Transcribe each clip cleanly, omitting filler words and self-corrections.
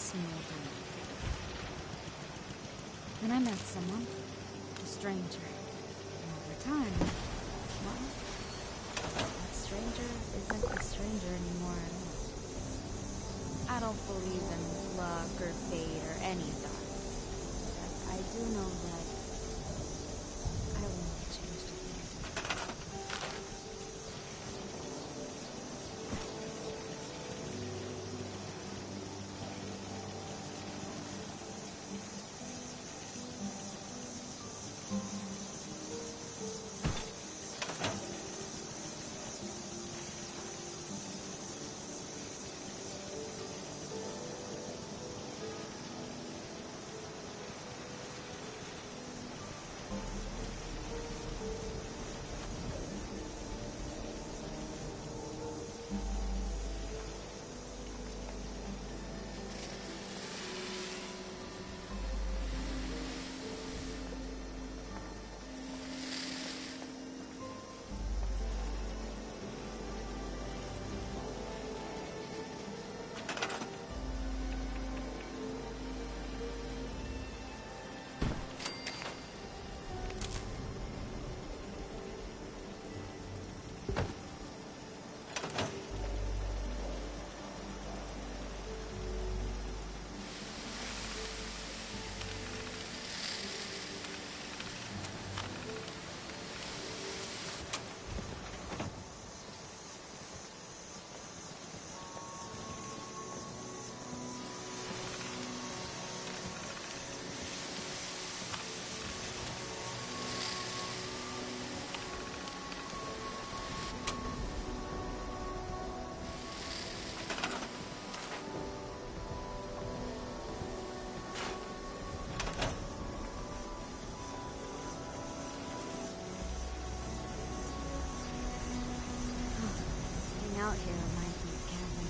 smoldering. Then I met someone, a stranger. And over time, well, that stranger isn't a stranger anymore at all. I don't believe in luck or fate or any of that. But I do know that I won't be changed again. Out here reminds me of Kevin.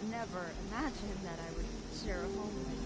Never imagined that I would share a home with.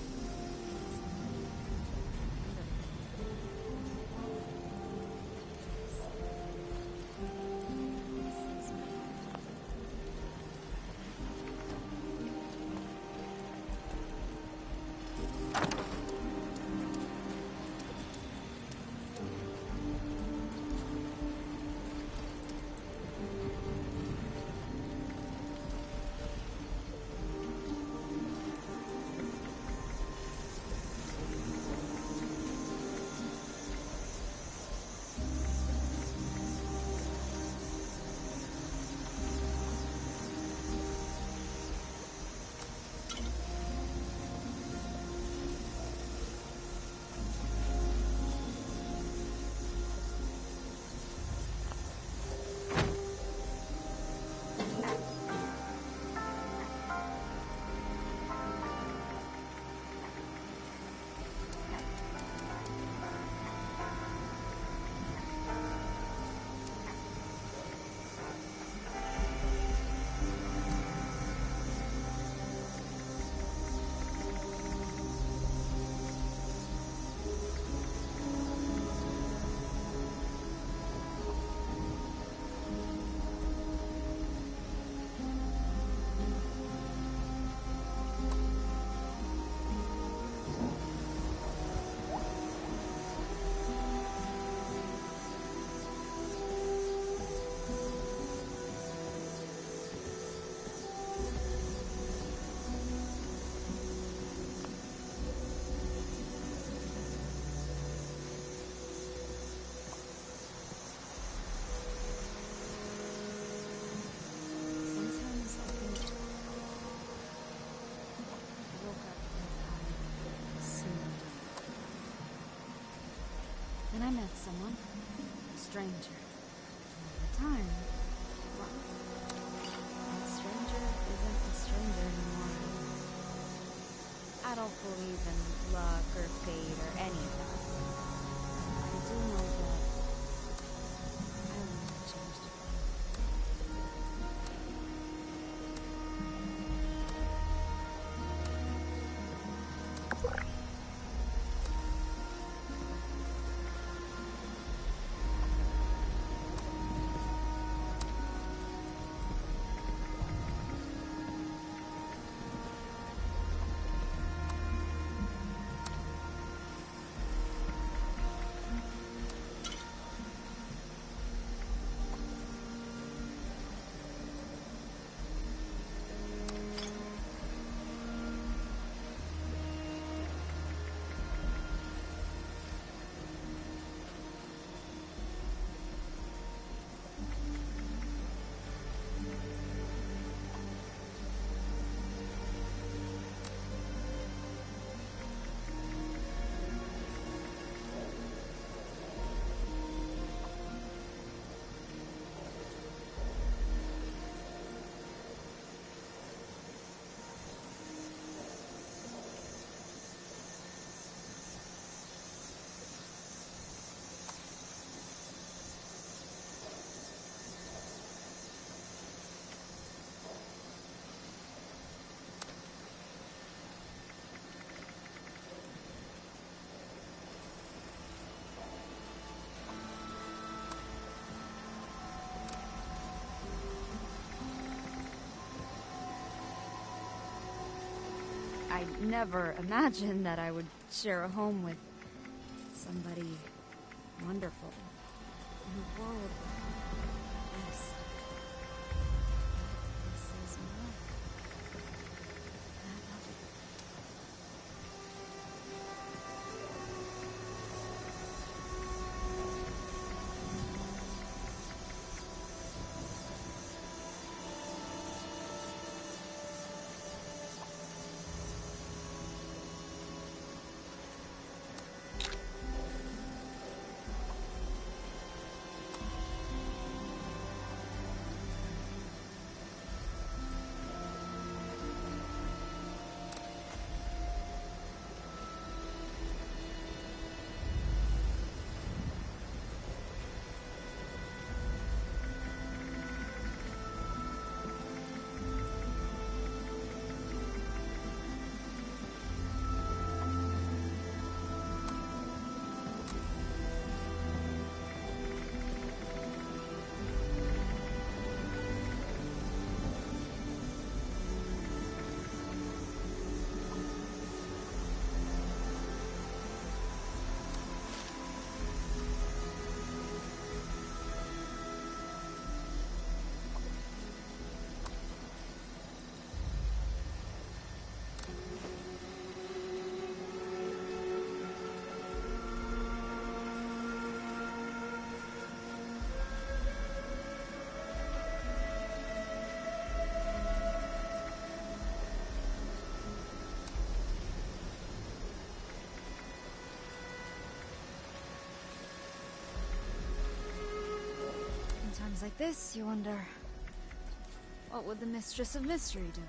met someone, a stranger. And over time, well, that stranger isn't a stranger anymore. I don't believe in luck or fate or any of that. I do know that I wouldn't have changed it. I never imagined that I would share a home with somebody wonderful in a world like this. This is more than I love you. Times like this, you wonder, what would the Mistress of Mystery do?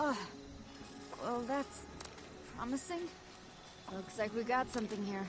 Well, that's promising. Looks like we got something here.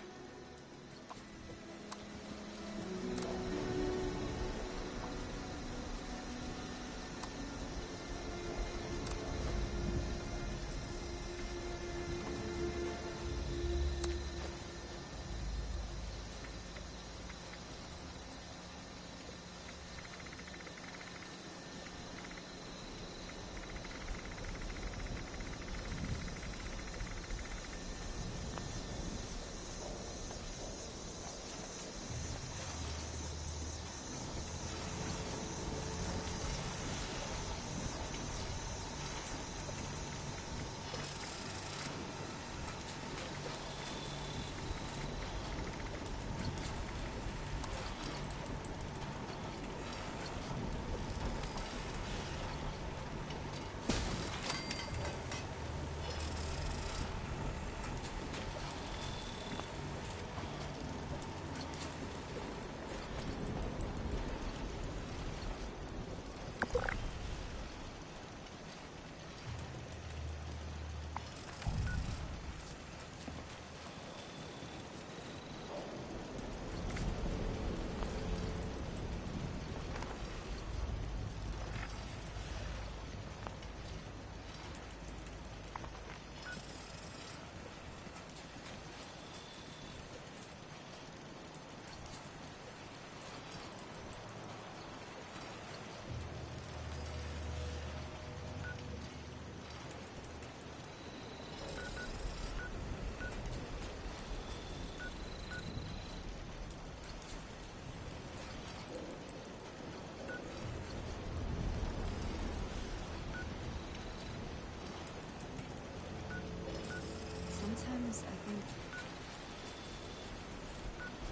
Sometimes I think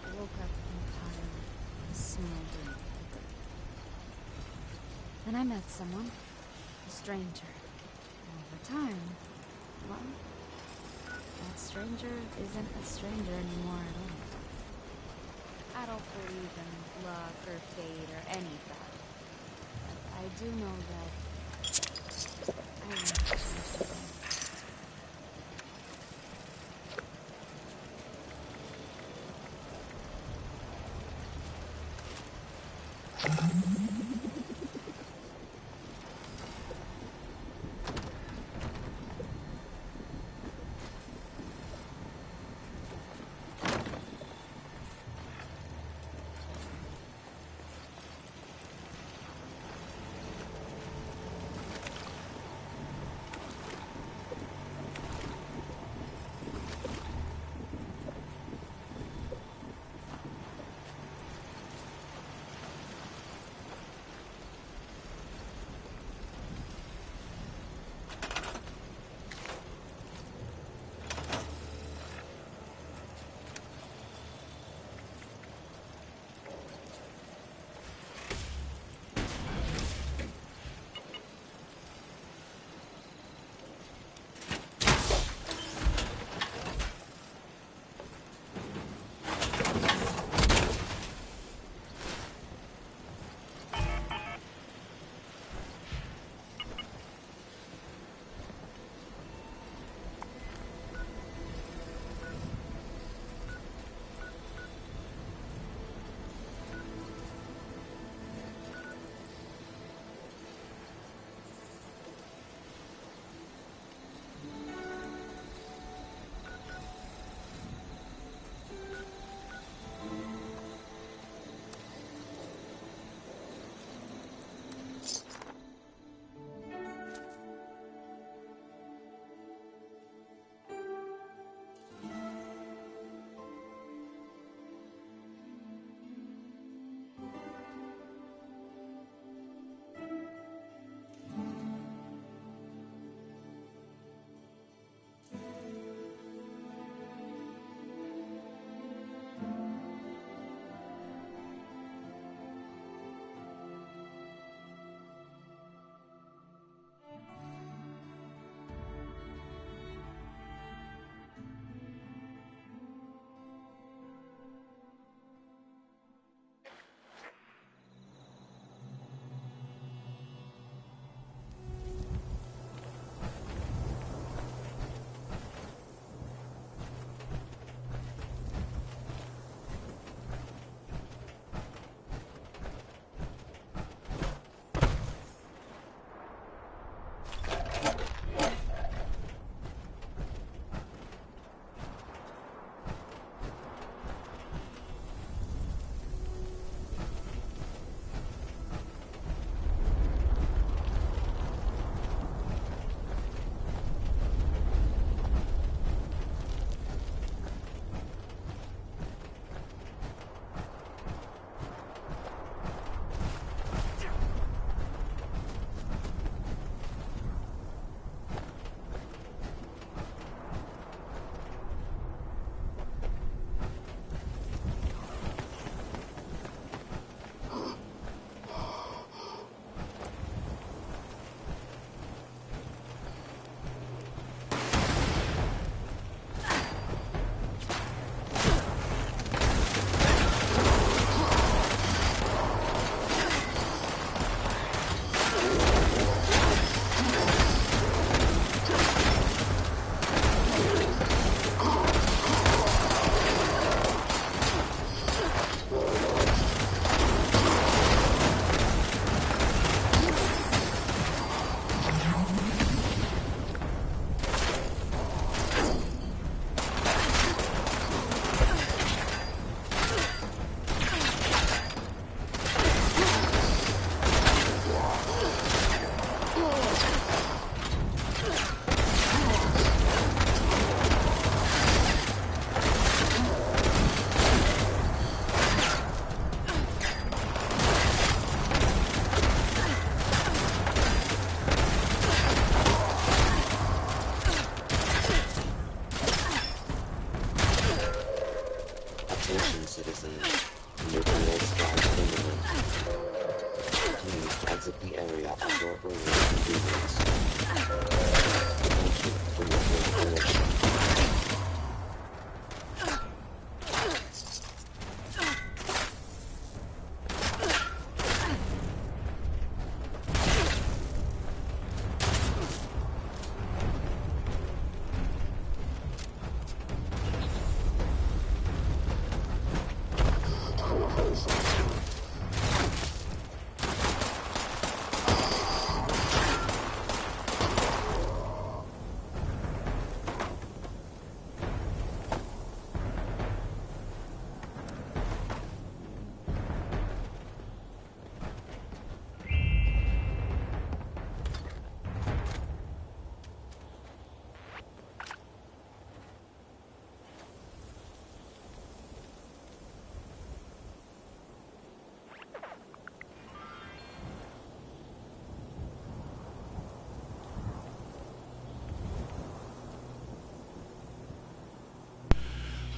I woke up entirely smoldering. Then I met someone, a stranger. And over time, well, that stranger isn't a stranger anymore at all. I don't believe in luck or fate or any of that. But I do know that I want to change something.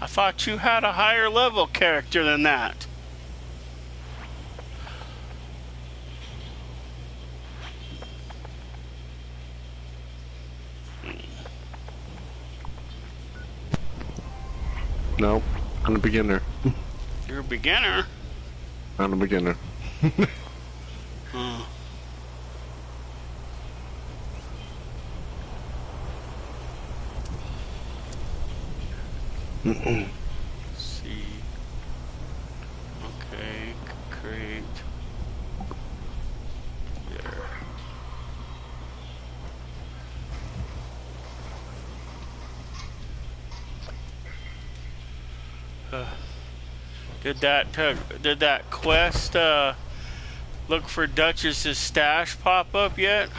I thought you had a higher level character than that. No, I'm a beginner. You're a beginner? I'm a beginner. See. Okay, create. There. Did that quest look for Duchess's stash pop up yet?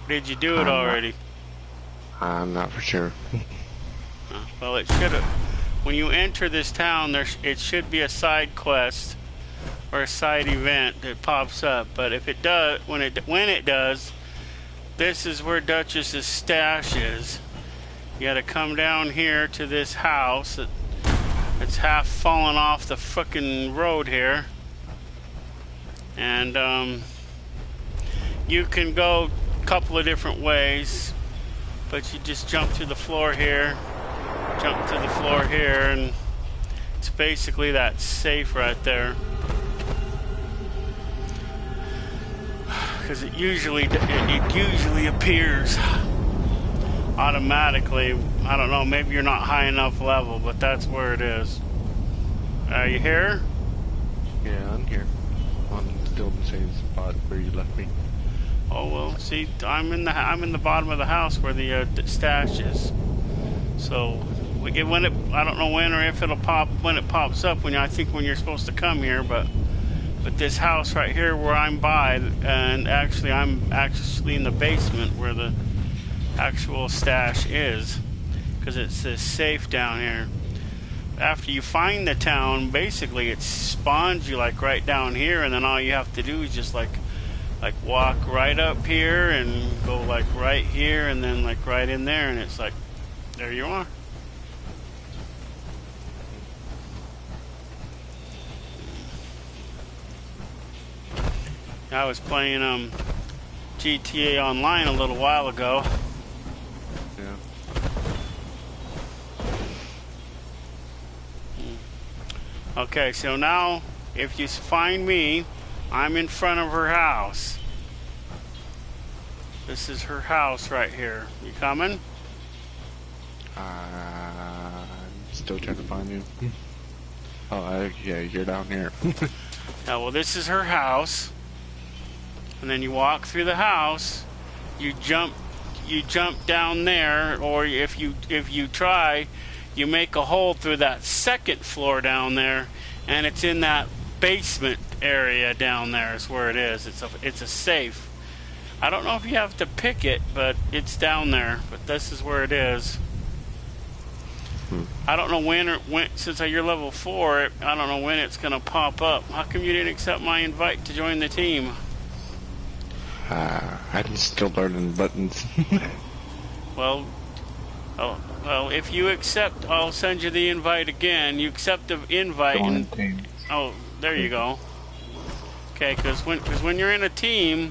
Did you do it already? I'm not for sure. Well, it should have. When you enter this town, it should be a side quest or a side event that pops up. But if it does, when it does, this is where Duchess's stash is. You got to come down here to this house. It's half fallen off the fucking road here, and you can go a couple of different ways, but you just jump to the floor here, and it's basically that safe right there. Because it usually appears automatically. I don't know, maybe you're not high enough level, but that's where it is. Are you here? Yeah, I'm here. I'm still in the same spot where you left me. Oh well, see, I'm in the bottom of the house where the stash is. So I don't know when or if it'll pop when it pops up. I think when you're supposed to come here, but this house right here where I'm by, and I'm actually in the basement where the actual stash is, because it's this safe down here. After you find the town, basically it spawns you like right down here, and then all you have to do is just like walk right up here and go like right here and then like right in there, and it's like there you are. I was playing GTA Online a little while ago. Yeah. Okay, so now if you find me, I'm in front of her house. This is her house right here. You coming? I'm still trying to find you. Oh, yeah, you're down here. Now, well, this is her house. And then you walk through the house, you jump down there, or if you try, you make a hole through that second floor down there, and it's in that basement area down there is where it is. It's a safe. I don't know if you have to pick it, but it's down there. But this is where it is. I don't know when since you're level 4, I don't know when it's gonna pop up. How come you didn't accept my invite to join the team? I'm still learning buttons. Well, if you accept, I'll send you the invite again. You accept the invite, and there you go. Okay, because when you're in a team,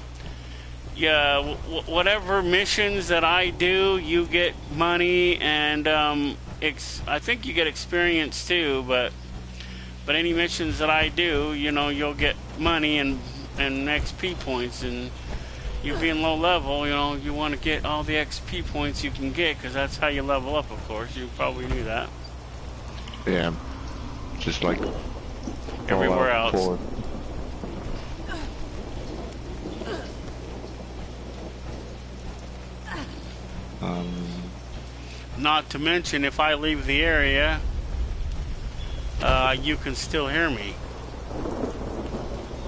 yeah, whatever missions that I do, you get money, and I think you get experience too. But any missions that I do, you'll get money and XP points. And you being low level, you want to get all the XP points you can get, because that's how you level up, of course. You probably knew that. Yeah. Just like everywhere else. Not to mention, if I leave the area, you can still hear me.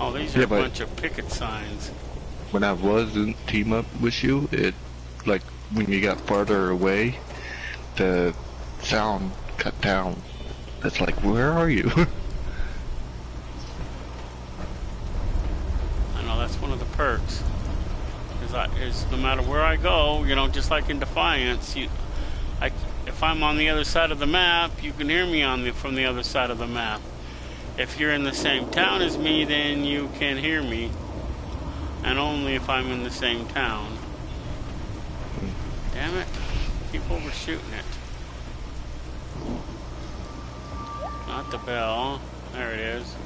Oh, these are a bunch of picket signs. When I was in team up with you, like when you got farther away, the sound cut down. It's like, where are you? I know, that's one of the perks. Is no matter where I go, just like in Defiance, if I'm on the other side of the map, you can hear me from the other side of the map. If you're in the same town as me, then you can hear me, and only if I'm in the same town. Damn it, keep overshooting it. Not the bell. There it is.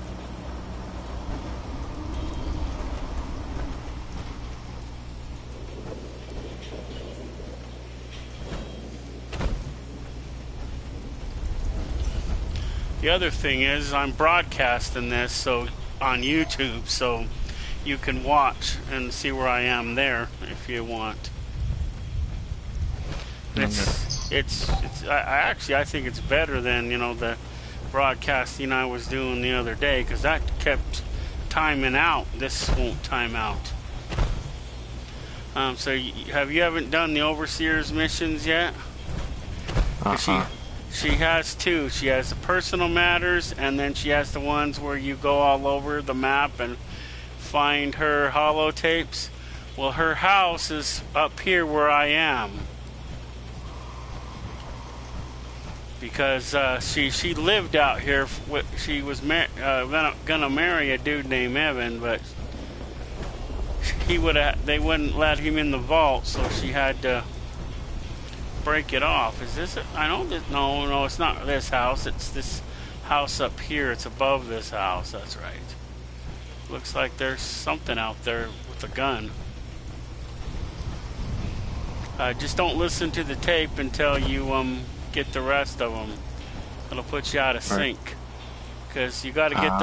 The other thing is I'm broadcasting this so on YouTube, so you can watch and see where I am there if you want. I think it's better than, you know, the broadcasting I was doing the other day, because that kept timing out. This won't time out. So you haven't done the Overseer's missions yet? She has two. She has the personal matters, and then she has the ones where you go all over the map and find her holotapes. Well, her house is up here where I am, because she lived out here. She was gonna marry a dude named Evan, but they wouldn't let him in the vault, so she had to break it off. Is this it? I know that. No, it's not this house. It's this house up here. It's above this house. That's right. Looks like there's something out there with a gun. Just don't listen to the tape until you get the rest of them. It'll put you out of sync, because you got to get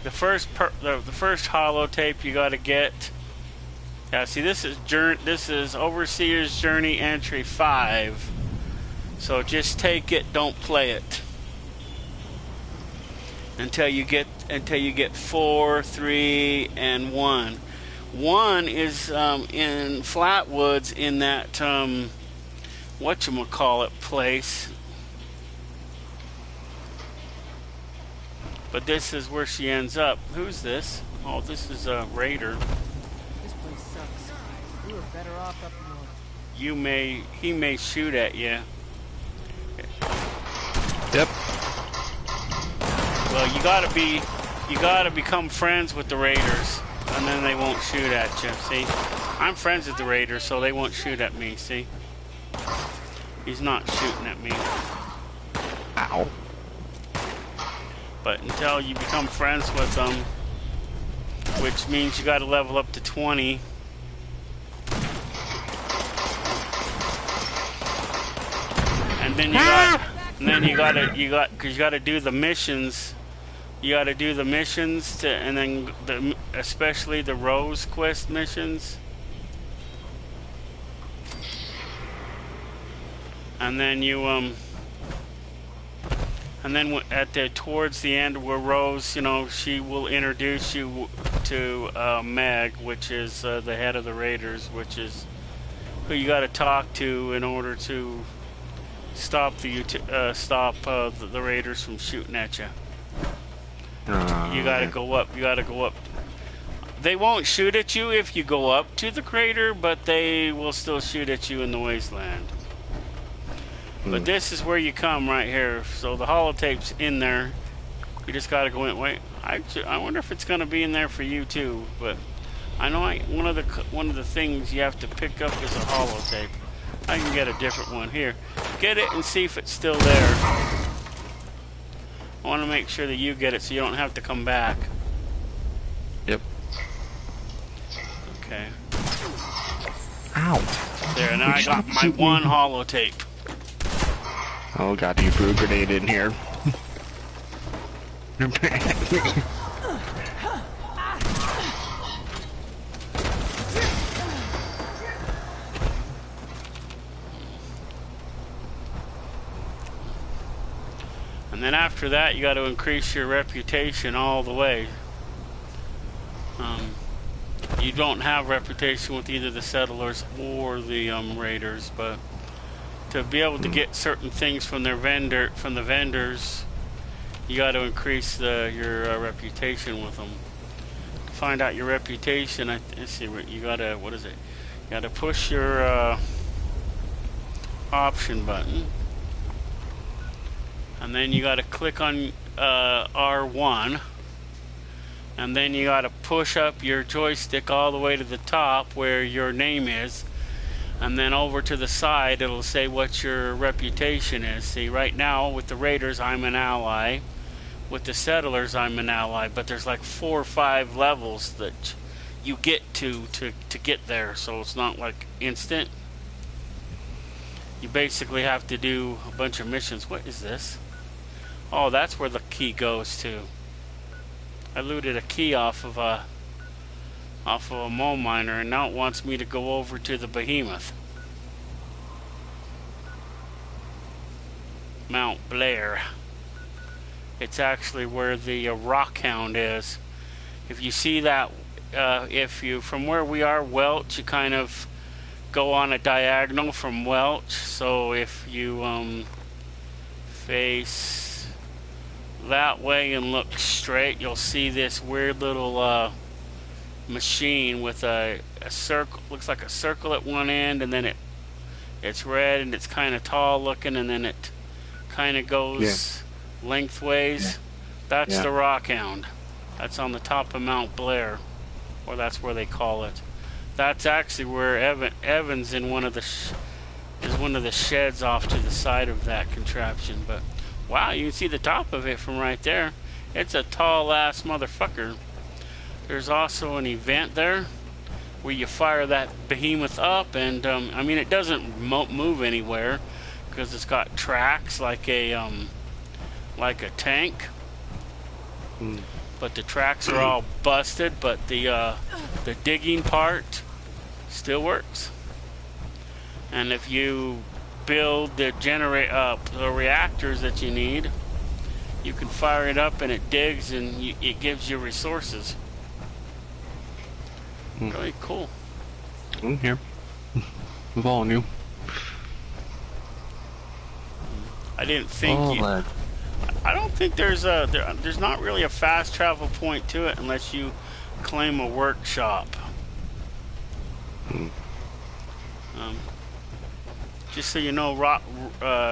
the first holotape. You got to get. Yeah, see, this is Overseer's Journey Entry 5. So just take it, don't play it until you get 4, 3, and 1. 1 is in Flatwoods, in that whatchamacallit place. But this is where she ends up. Who's this? Oh, this is a raider. Better off up north. He may shoot at you. Yep. Well, you gotta become friends with the raiders, and then they won't shoot at you. See, I'm friends with the raiders, so they won't shoot at me. See, he's not shooting at me. Ow. But until you become friends with them, which means you gotta level up to 20. And then you gotta do the missions. You gotta do the missions and then especially the Rose Quest missions. And then towards the end where Rose, you know, she will introduce you to Meg, which is the head of the Raiders, which is who you gotta talk to in order to stop the raiders from shooting at you. You gotta go up. They won't shoot at you if you go up to the crater, but they will still shoot at you in the wasteland. But this is where you come right here. So the holotape's in there. You just gotta go in. Wait, I wonder if it's gonna be in there for you too. But I know one of the things you have to pick up is a holotape. I can get a different one here. Get it and see if it's still there. I want to make sure that you get it so you don't have to come back. Yep. Okay. Ow. There, now I got my one holotape. Oh god, you threw a grenade in here. And then after that, you got to increase your reputation all the way. You don't have reputation with either the settlers or the raiders, but to be able to get certain things from the vendors, you got to increase your reputation with them. To find out your reputation, let's see, you got to, what is it? You got to push your option button. And then you got to click on R1. And then you got to push up your joystick all the way to the top where your name is. And then over to the side, it'll say what your reputation is. See, right now with the Raiders, I'm an ally. With the Settlers, I'm an ally. But there's like 4 or 5 levels that you get to get there. So it's not like instant. You basically have to do a bunch of missions. What is this? Oh, that's where the key goes to. I looted a key off of a mole miner, and now it wants me to go over to the behemoth. Mount Blair. It's actually where the rock hound is. If you see that, from where we are, Welch, you kind of go on a diagonal from Welch. So if you face that way and look straight, you'll see this weird little machine with a circle. Looks like a circle at one end, and then it's red and it's kind of tall looking, and then it kind of goes lengthways. That's the rock hound. That's on the top of Mount Blair, or that's where they call it. That's actually where Evans in one of the sheds off to the side of that contraption. But wow, you can see the top of it from right there. It's a tall ass motherfucker. There's also an event there where you fire that behemoth up, and I mean, it doesn't move anywhere because it's got tracks like a tank. But the tracks are all busted, but the digging part still works. And if you build the the reactors that you need, you can fire it up and it digs, and it gives you resources. Really cool. I'm here. I'm following you. I didn't think I don't think there's not really a fast travel point to it unless you claim a workshop. Just so you know,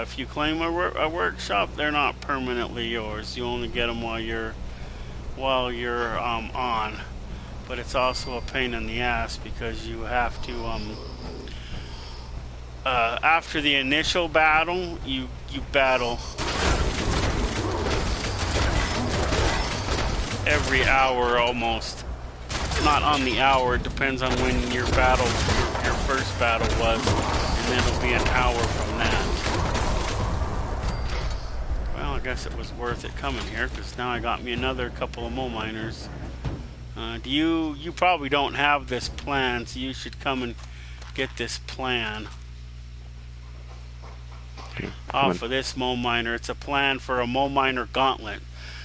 if you claim a workshop, they're not permanently yours. You only get them while you're on. But it's also a pain in the ass because you have to after the initial battle, you battle every hour almost. Not on the hour, it depends on when your first battle was, and then it'll be an hour from that. Well, I guess it was worth it coming here, because now I got me another couple of mole miners. You probably don't have this plan, so you should come and get this plan off of this mole miner. It's a plan for a mole miner gauntlet.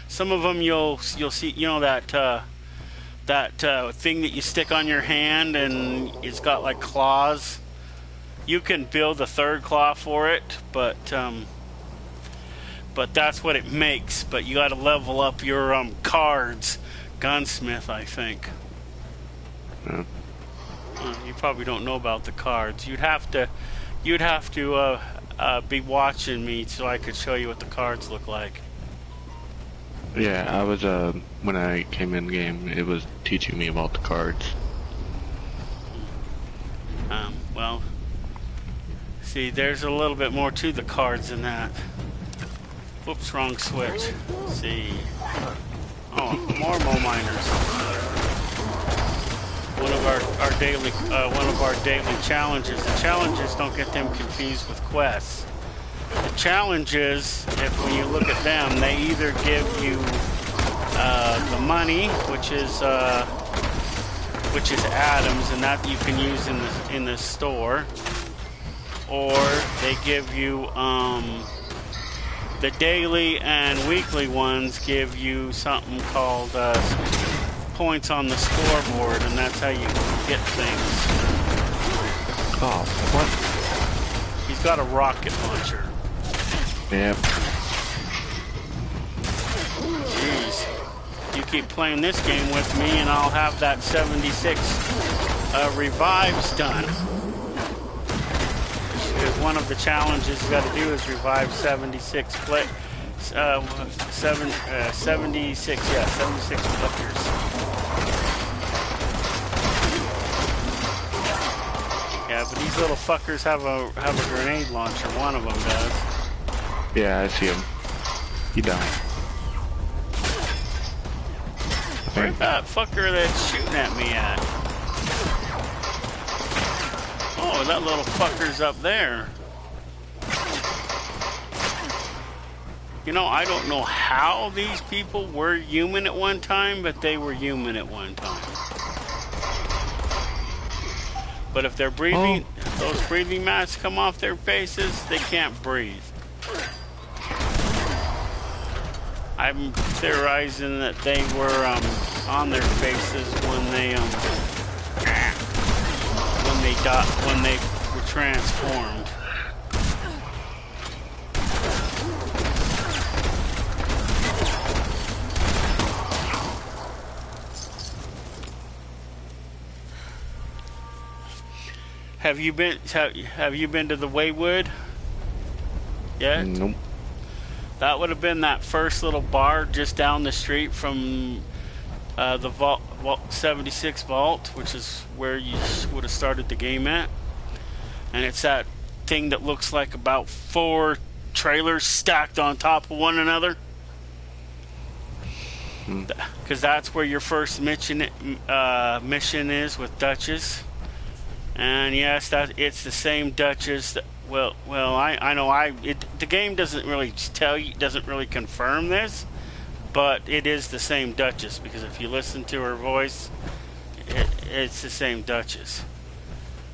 Some of them you'll see, you know, that thing that you stick on your hand and it's got like claws. You can build a third claw for it, but that's what it makes. But you got to level up your cards. Gunsmith, I think. You probably don't know about the cards. You'd have to be watching me so I could show you what the cards look like. Yeah, I was when I came in game, it was teaching me about the cards. Well, see, there's a little bit more to the cards than that. Whoops, wrong switch. Let's see. Oh, more mole miners. One of our daily challenges. The challenges, don't get them confused with quests. The challenges, when you look at them, they either give you the money, which is atoms, and that you can use in the store, or they give you the daily and weekly ones give you something called points on the scoreboard, and that's how you get things. Oh, what? He's got a rocket launcher. Yep. Jeez. You keep playing this game with me and I'll have that 76 revives done. one of the challenges you got to do is revive 76 play. 76, yeah, 76 players. Yeah, but these little fuckers have a grenade launcher. One of them does. Yeah, I see him. He died. Where's that fucker that's shooting at me at? Oh, that little fucker's up there. You know, I don't know how these people were human at one time, but they were human at one time. But if they're breathing, if those breathing masks come off their faces, they can't breathe. I'm theorizing that they were on their faces when they were transformed. Have you been to the Waywood yet? Nope. That would have been that first little bar just down the street from the vault 76 vault, which is where you would have started the game at. And it's that thing that looks like about 4 trailers stacked on top of one another. Because that's where your first mission is with Duchess. And yes, it's the same Duchess. Well, I know the game doesn't really tell you, doesn't really confirm this, but it is the same Duchess, because if you listen to her voice, it's the same Duchess.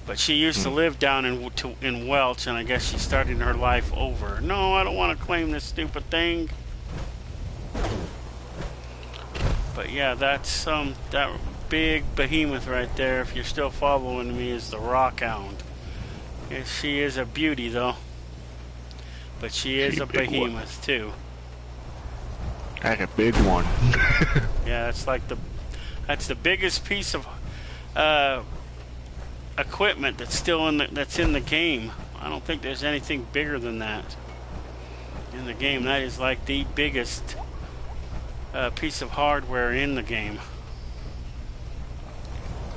But she used to live down in Welch, and I guess she's starting her life over. No, I don't want to claim this stupid thing. But yeah, that's that big behemoth right there, if you're still following me, is the Rockhound. Yes, she is a beauty though, but she is a behemoth too. That's a big one. Yeah, that's the biggest piece of equipment that's in the game. I don't think there's anything bigger than that in the game. That is like the biggest piece of hardware in the game.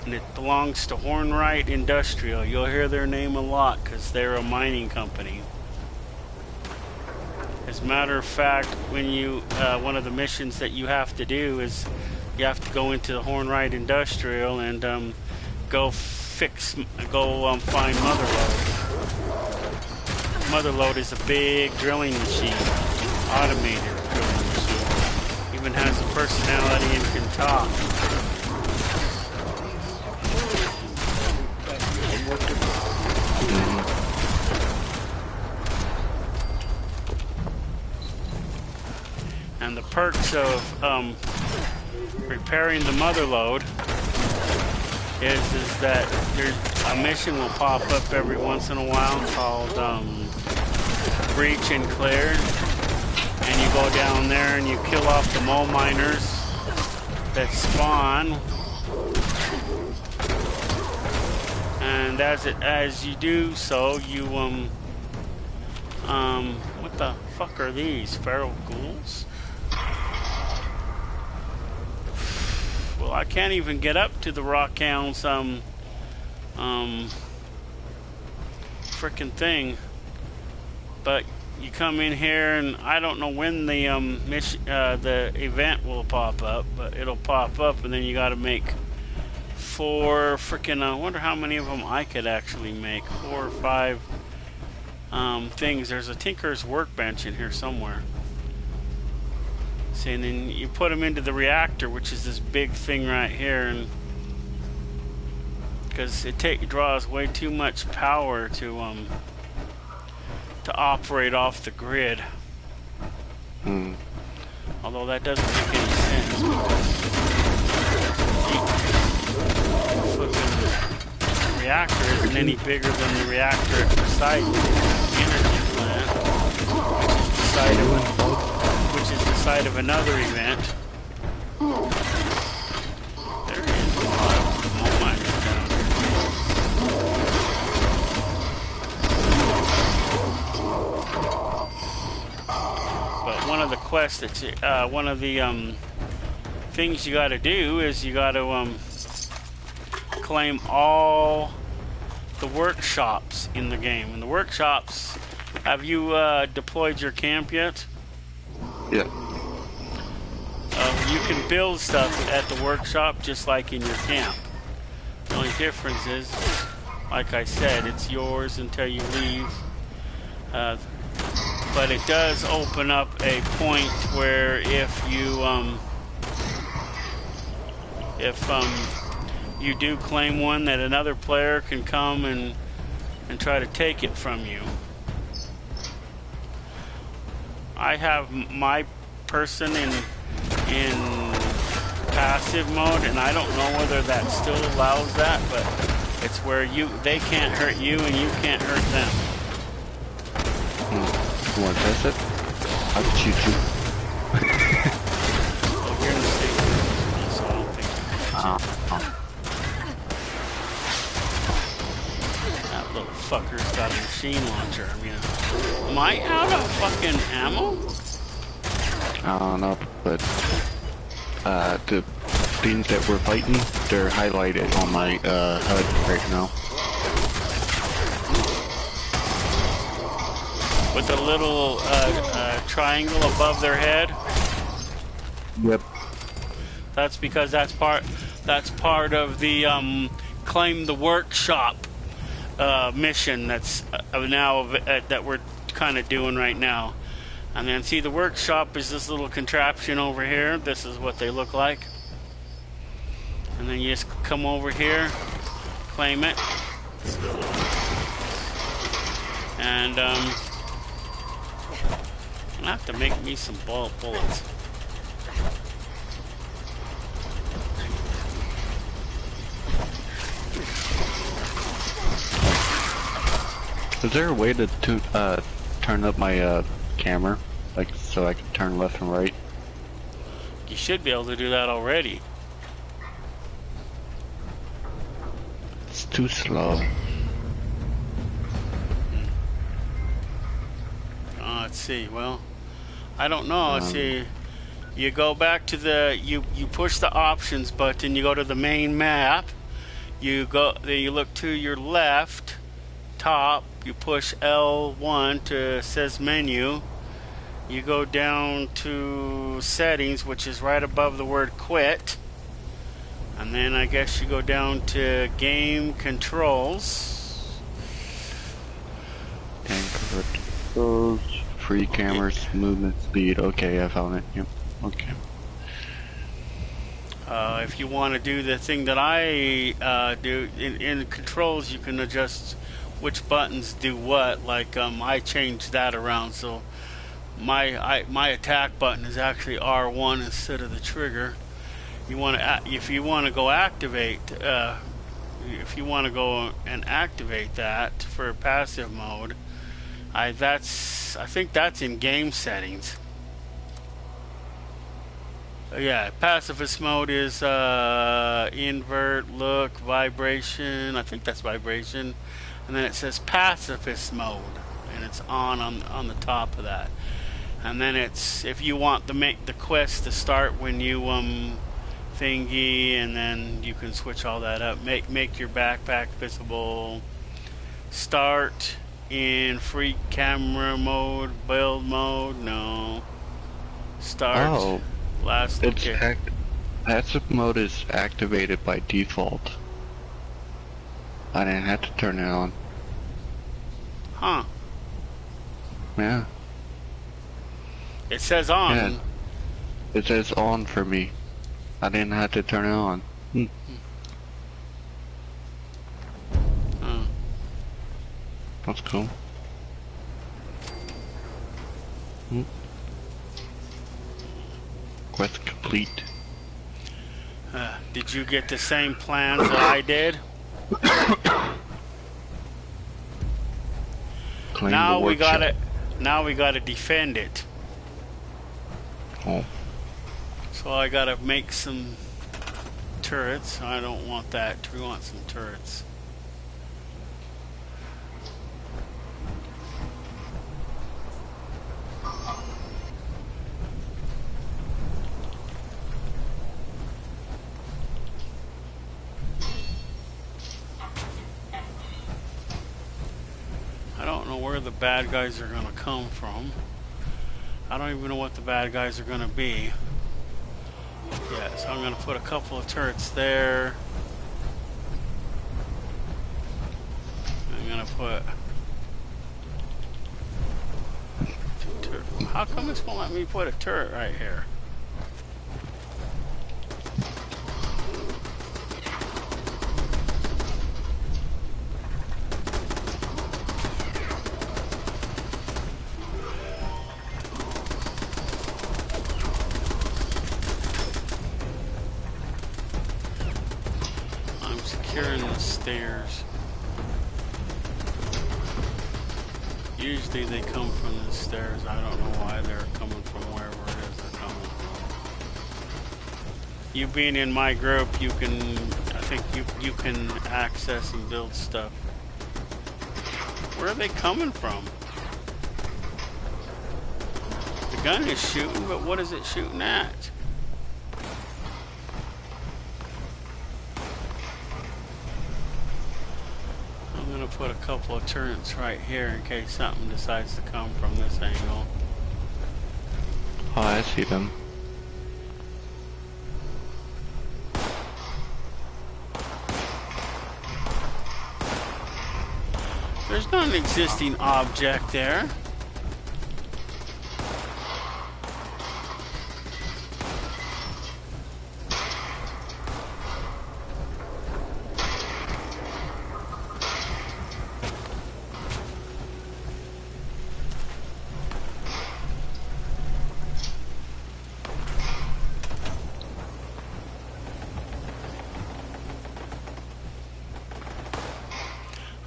And it belongs to Hornwright Industrial. You'll hear their name a lot because they're a mining company. As a matter of fact, when you one of the missions that you have to do is you have to go into the Hornwright Industrial and go find Motherlode. Motherlode is a big drilling machine, automated drilling machine. Even has a personality and can talk. And the perks of repairing the Motherlode is that a mission will pop up every once in a while called Breach and Clear, and you go down there and you kill off the mole miners that spawn. And as you do so, you what the fuck are these? Feral ghouls? Well, I can't even get up to the Rockhound's frickin' thing. But you come in here, and I don't know when the the event will pop up, but it'll pop up, and then you got to make 4 frickin' I wonder how many of them I could actually make. 4 or 5 things. There's a Tinker's Workbench in here somewhere. See, and then you put them into the reactor, which is this big thing right here, and because it draws way too much power to operate off the grid. Although that doesn't make any sense. The reactor isn't any bigger than the reactor at Poseidon energy plant, which is the site of another event. There is a lot of coal miners down here. quest that's one of the things you got to do is you got to claim all the workshops in the game. And the workshops, have you deployed your camp yet? Yeah. You can build stuff at the workshop just like in your camp. The only difference is, like I said, it's yours until you leave. But it does open up a point where if you do claim one, that another player can come and try to take it from you. I have my person in passive mode, and I don't know whether that still allows that, but it's where they can't hurt you and you can't hurt them. You want to test it? I'll shoot you. Well, you're in the same position, so I don't think you can catch it. That little fucker's got a machine launcher. I mean, am I out of fucking ammo? I don't know, but the things that we're fighting, they're highlighted on my HUD right now. With the little triangle above their head. Yep. That's because that's part of the claim the workshop mission that's now that we're kind of doing right now. And then see, the workshop is this little contraption over here. This is what they look like. And then you just come over here, claim it, and I have to make me some bullets. Is there a way to turn up my camera, like so I can turn left and right? You should be able to do that already. It's too slow. Let's see. Well, I don't know. Let's see. You go back to the you push the options button. You go to the main map. You look to your left top. You push L1 to says menu. You go down to settings, which is right above the word quit. And then I guess you go down to game controls. Game controls. Free cameras, movement speed. Okay, I found it. Yep. Okay. If you want to do the thing that I do in controls, you can adjust which buttons do what. Like I changed that around, so my attack button is actually R1 instead of the trigger. You want to if you want to go activate if you want to go and activate that for passive mode. I think that's in game settings. Yeah, pacifist mode is invert, look, vibration. I think that's vibration, and then it says pacifist mode, and it's on the top of that. And then it's if you want the quest to start when you thingy, and then you can switch all that up. Make your backpack visible. Start in free camera mode, build mode, no. Start. Oh, last. Okay. Passive mode is activated by default. I didn't have to turn it on. Huh. Yeah. It says on. Yeah. It says on for me. I didn't have to turn it on. That's cool. Quest complete. Did you get the same plans that I did? Now we gotta defend it. Oh. So I gotta make some turrets. I don't want that. We want some turrets. where the bad guys are gonna come from. I don't even know what the bad guys are gonna be. Yeah, so I'm gonna put a couple of turrets there. I'm gonna put two turrets. How come this won't let me put a turret right here? Securing the stairs. Usually they come from the stairs. I don't know why they're coming from wherever it is they're coming from. You being in my group, you can, I think you can access and build stuff. Where are they coming from? The gun is shooting, but what is it shooting at? Put a couple of turrets right here in case something decides to come from this angle. Oh, I see them. There's not an existing object there.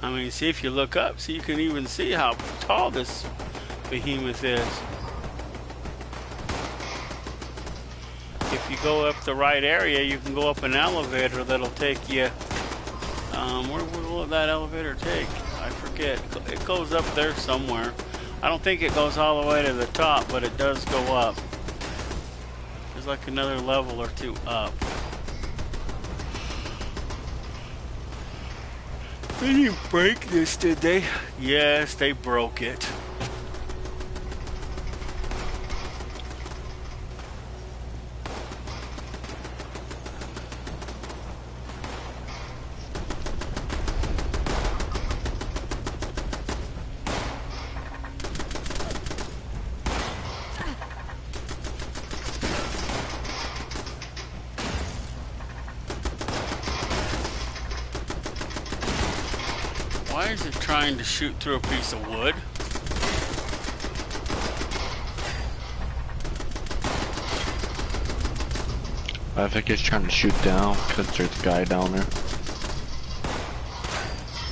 I mean, see, if you look up, so you can even see how tall this behemoth is. If you go up the right area, you can go up an elevator that'll take you. Where will that elevator take? I forget. It goes up there somewhere. I don't think it goes all the way to the top, but it does go up. There's like another level or two up. They didn't break this, did they? Yes, they broke it. Why is it trying to shoot through a piece of wood? I think it's trying to shoot down because there's a guy down there.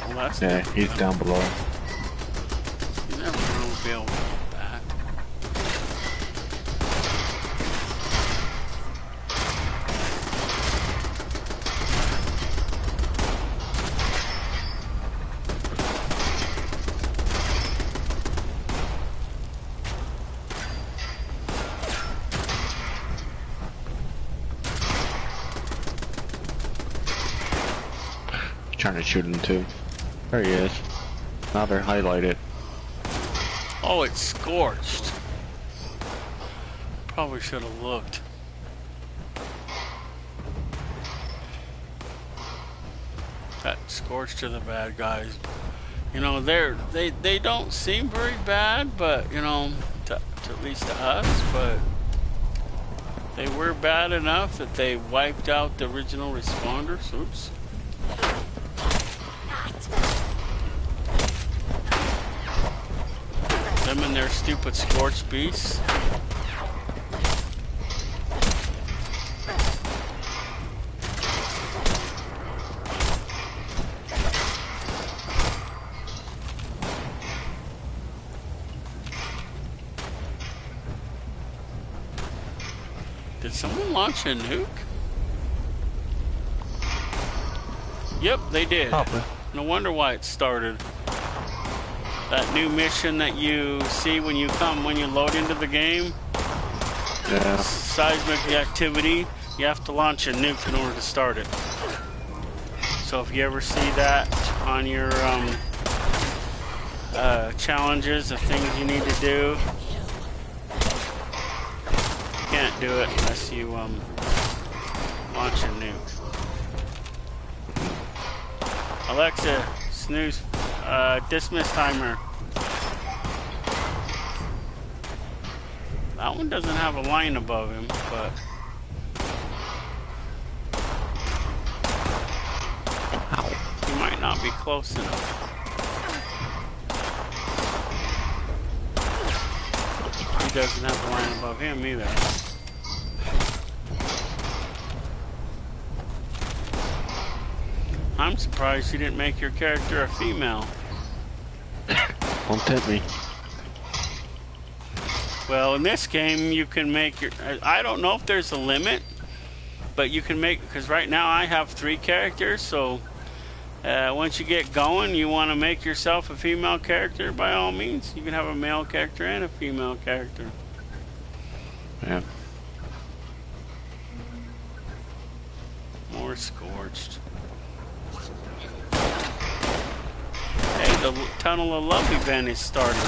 Well, that's yeah, he's down below. You never will be able to get that. Trying to shoot him too. There he is. Now they're highlighted. Oh, it's scorched. Probably should have looked. That scorched to the bad guys. You know, they don't seem very bad, but you know, to at least to us, but they were bad enough that they wiped out the original responders. Oops. Them and their stupid scorched beasts. Did someone launch a nuke? Yep, they did. Probably. No wonder why it started. That new mission that you see when you load into the game. Yeah. Seismic activity. You have to launch a nuke in order to start it. So if you ever see that on your challenges of things you need to do. You can't do it unless you launch a nuke. Alexa, snooze, dismiss timer. That one doesn't have a line above him, but he might not be close enough. He doesn't have a line above him either. I'm surprised you didn't make your character a female. Don't tempt me. Well, in this game, you can make your... I don't know if there's a limit, but you can make... Because right now I have 3 characters, so once you get going, you want to make yourself a female character, by all means. You can have a male character and a female character. Yeah. More scorched. Hey, the Tunnel of Love event is starting.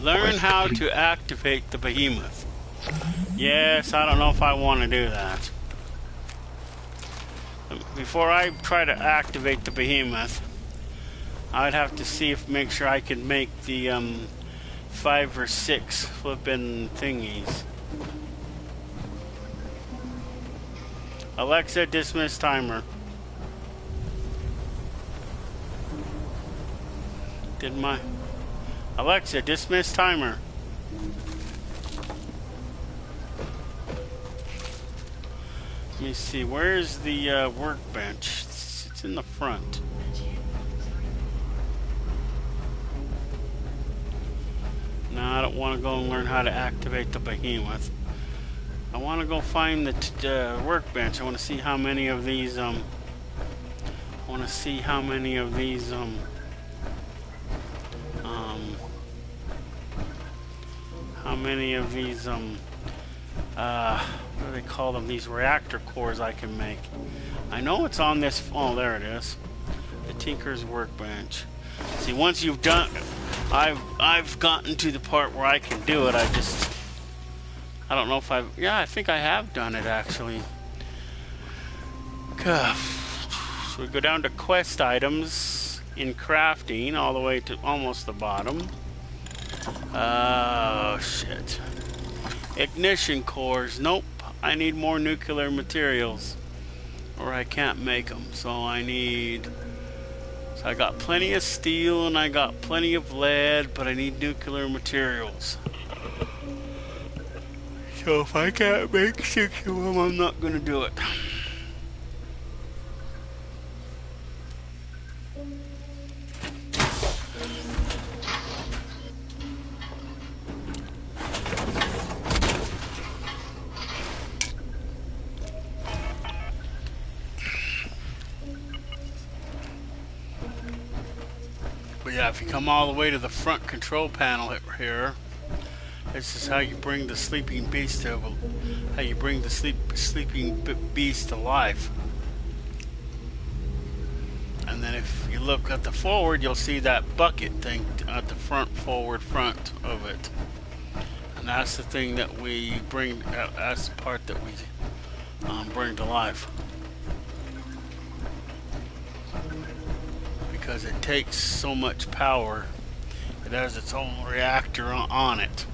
Learn how to activate the behemoth. Yes, I don't know if I want to do that. Before I try to activate the behemoth, I'd have to see if make sure I can make the 5 or 6 flippin' thingies. Alexa, dismiss timer. Did my... Alexa, dismiss timer. Let me see, where's the workbench? It's in the front. No, I don't want to go and learn how to activate the behemoth. I want to go find the workbench. I want to see how many of these how many of these what do they call them, these reactor cores I can make. I know it's on this. Oh, there it is, the Tinker's workbench. See, once you've done, I've gotten to the part where I can do it. I don't know if yeah, I think I have done it actually. So we go down to quest items in crafting all the way to almost the bottom. Oh shit. Ignition cores. Nope. I need more nuclear materials, or I can't make them. So I got plenty of steel and I got plenty of lead, but I need nuclear materials. So if I can't make 6 of them, I'm not gonna do it. But yeah, if you come all the way to the front control panel here, this is how you bring the sleeping beast to sleeping beast to life. And then if you look at the forward, you'll see that bucket thing at the front of it. And that's the thing that we bring. That's the part that we bring to life. because it takes so much power. It has its own reactor on it.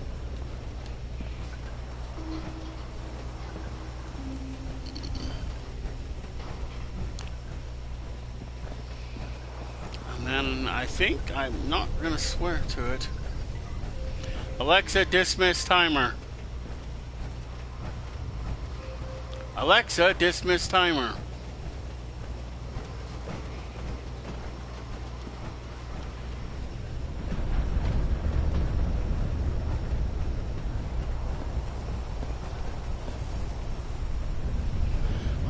And then I think, I'm not going to swear to it. Alexa, dismiss timer. Alexa, dismiss timer.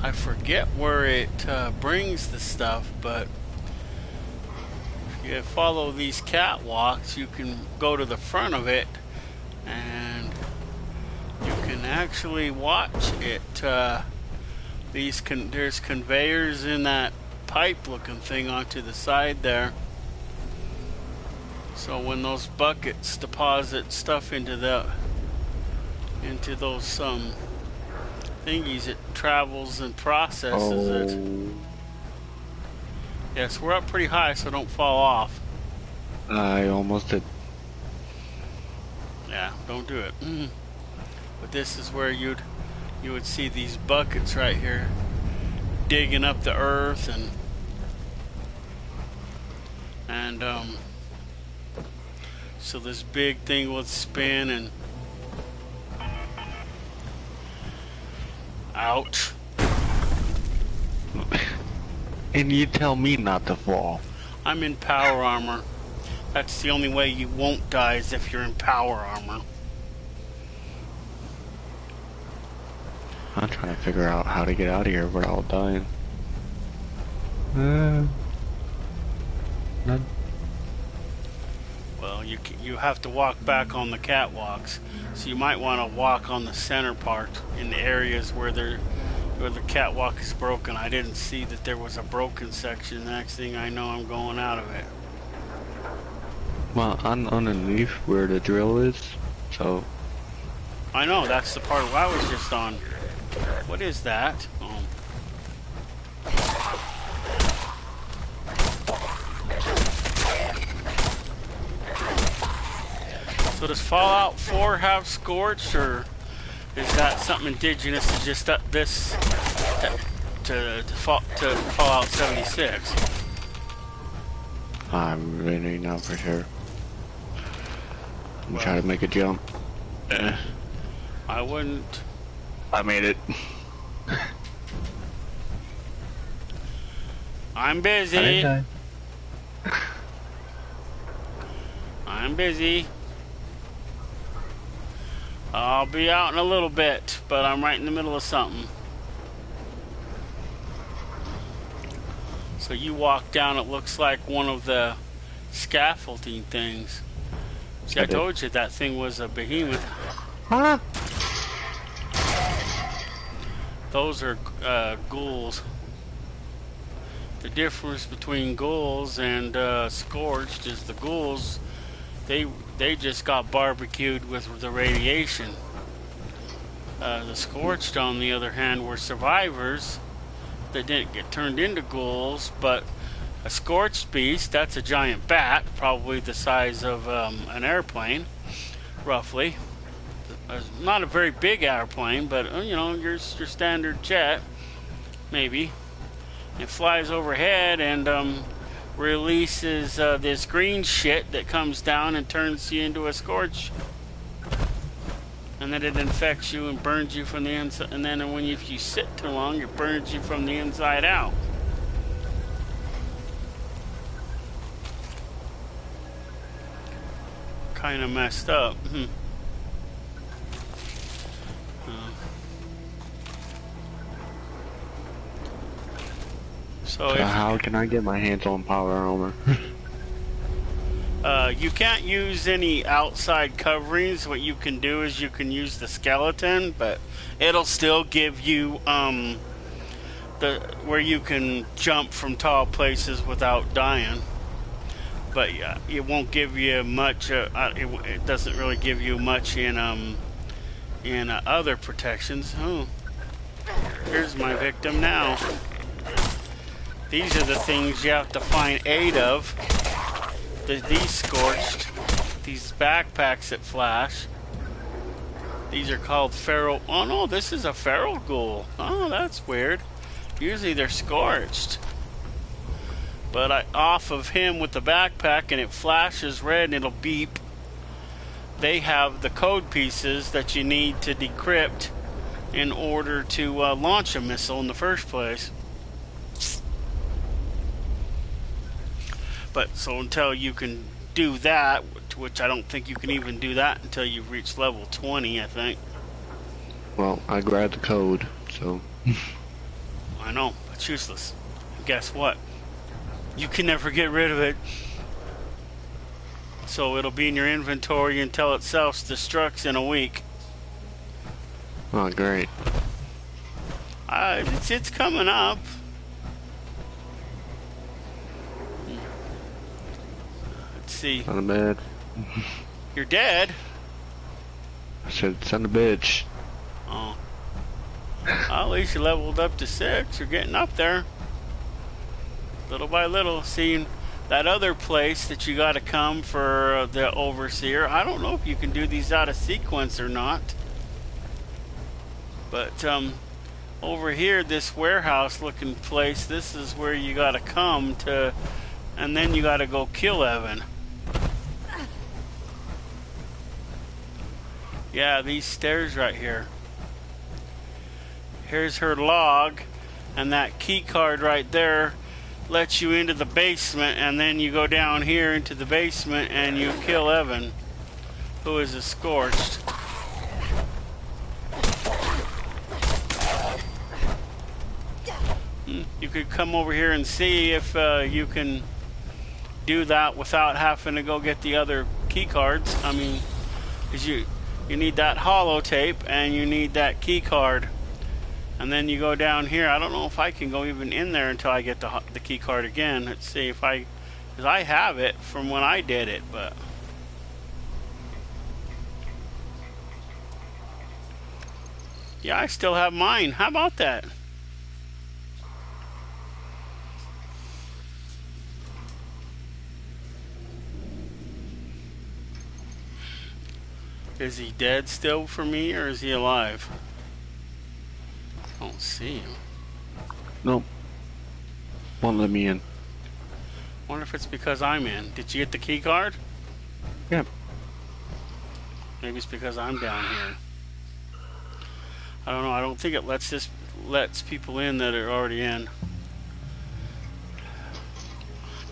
I forget where it brings the stuff, but if you follow these catwalks, you can go to the front of it and you can actually watch it. There's conveyors in that pipe-looking thing onto the side there. So when those buckets deposit stuff into those thingies, it travels and processes it. Yes, we're up pretty high, so don't fall off. I almost did. Yeah, don't do it. But this is where you would see these buckets right here digging up the earth, and so this big thing would spin and ouch. And you tell me not to fall. I'm in power armor. That's the only way you won't die, is if you're in power armor. I'm trying to figure out how to get out of here without dying. None. Well, you have to walk back on the catwalks, so you might want to walk on the center part in the areas where the catwalk is broken. I didn't see that there was a broken section. The next thing I know, I'm going out of it. Well, I'm underneath where the drill is, so... I know, that's the part I was just on. What is that? Oh. So does Fallout 4 have Scorched, or is that something indigenous to just this to Fallout 76? I'm really not for sure. I'm trying to make a jump. I wouldn't. I made it. I'm busy. I'm busy. I'll be out in a little bit, but I'm right in the middle of something. So you walk down, it looks like one of the scaffolding things. See, I told you that thing was a behemoth. Huh? Those are ghouls. The difference between ghouls and Scorched is the ghouls, they just got barbecued with the radiation. The Scorched, on the other hand, were survivors that didn't get turned into ghouls, but a Scorched beast, that's a giant bat, probably the size of an airplane, roughly. Not a very big airplane, but you know, your standard jet, maybe. It flies overhead and releases this green shit that comes down and turns you into a Scorch. And then it infects you and burns you from the inside. And then if you sit too long, it burns you from the inside out. Kind of messed up. So how can I get my hands on power armor? You can't use any outside coverings. What you can do is you can use the skeleton, but it'll still give you where you can jump from tall places without dying. But yeah, it won't give you much. It doesn't really give you much in other protections. Oh, here's my victim now. These are the things you have to find 8 of. These scorched. These backpacks that flash. These are called feral. Oh no, this is a feral ghoul. Oh, that's weird. Usually they're scorched. But off of him with the backpack and it flashes red and it'll beep. They have the code pieces that you need to decrypt in order to launch a missile in the first place. But so until you can do that, which I don't think you can even do that until you reach level 20, I think. Well, I grabbed the code, so... I know, it's useless. And guess what? You can never get rid of it. So it'll be in your inventory until it self-destructs in a week. Oh, great. It's coming up. Let's see. Son of a bitch. You're dead? I said, son of a bitch. Oh. Well, at least you leveled up to 6. You're getting up there. Little by little. Seeing that other place that you got to come for the overseer. I don't know if you can do these out of sequence or not. But over here, this warehouse looking place, this is where you got to come to, and then you got to go kill Evan. Yeah, these stairs right here. Here's her log, and that key card right there lets you into the basement, and then you go down here into the basement and you kill Evan, who is a scorched. You could come over here and see if you can do that without having to go get the other key cards. I mean, 'cause you need that holotape and you need that key card. And then you go down here. I don't know if I can go even in there until I get the key card again. Let's see if because I have it from when I did it, but yeah, I still have mine. How about that? Is he dead still for me, or is he alive? I don't see him. Nope. Won't let me in. Wonder if it's because I'm in. Did you get the key card? Yep. Maybe it's because I'm down here. I don't know. I don't think it lets people in that are already in.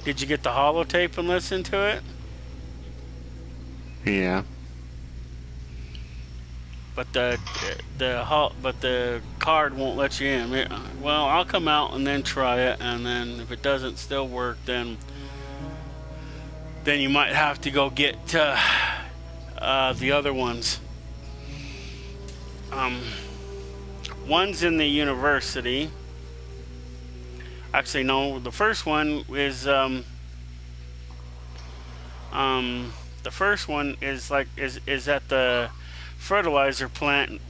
Did you get the holotape and listen to it? Yeah. But the card won't let you in. Well, I'll come out and then try it, and then if it doesn't still work, then you might have to go get the other ones. One's in the university. Actually, no. The first one is the first one is at the fertilizer plant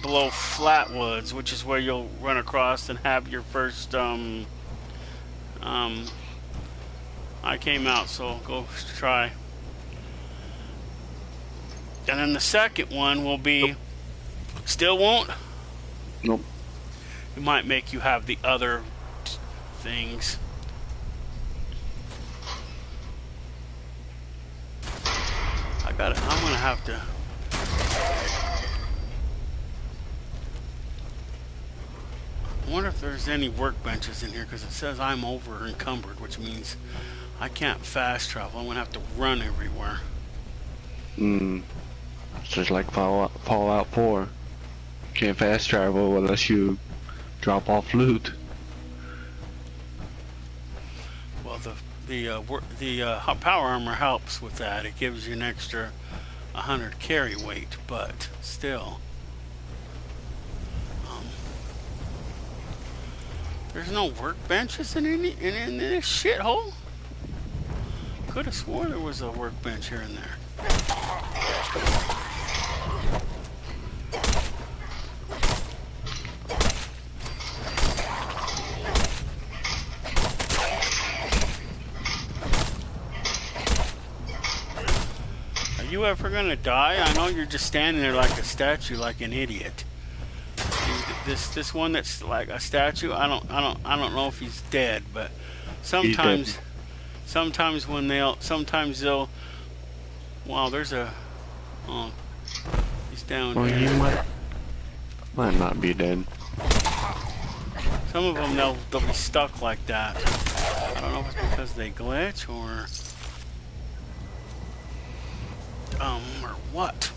below Flatwoods, which is where you'll run across and have your first I came out, so go try. And then the second one will be still won't? Nope. It might make you have the other things. I'm gonna have to. I wonder if there's any workbenches in here, because it says I'm over encumbered, which means I can't fast travel. I'm gonna have to run everywhere. It's just like Fallout 4. Can't fast travel unless you drop off loot. Well, the power armor helps with that. It gives you an extra 100 carry weight, but still. There's no workbenches in this shithole? Could have swore there was a workbench here and there. you ever gonna die? I know you're just standing there like a statue, like an idiot. This one that's like a statue. I don't know if he's dead, but sometimes sometimes they'll. Wow, there's a. Oh, he's down Well, here. you might not be dead. Some of them they'll be stuck like that. I don't know if it's because they glitch or what.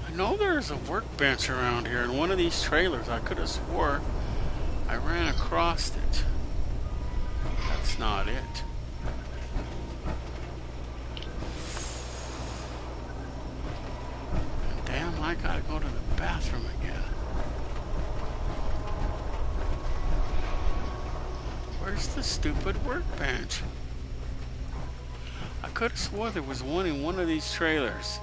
I know there's a workbench around here in one of these trailers. I could have swore I ran across it. That's not it. Damn, I gotta go to the bathroom again. Where's the stupid workbench? I could have swore there was one in one of these trailers.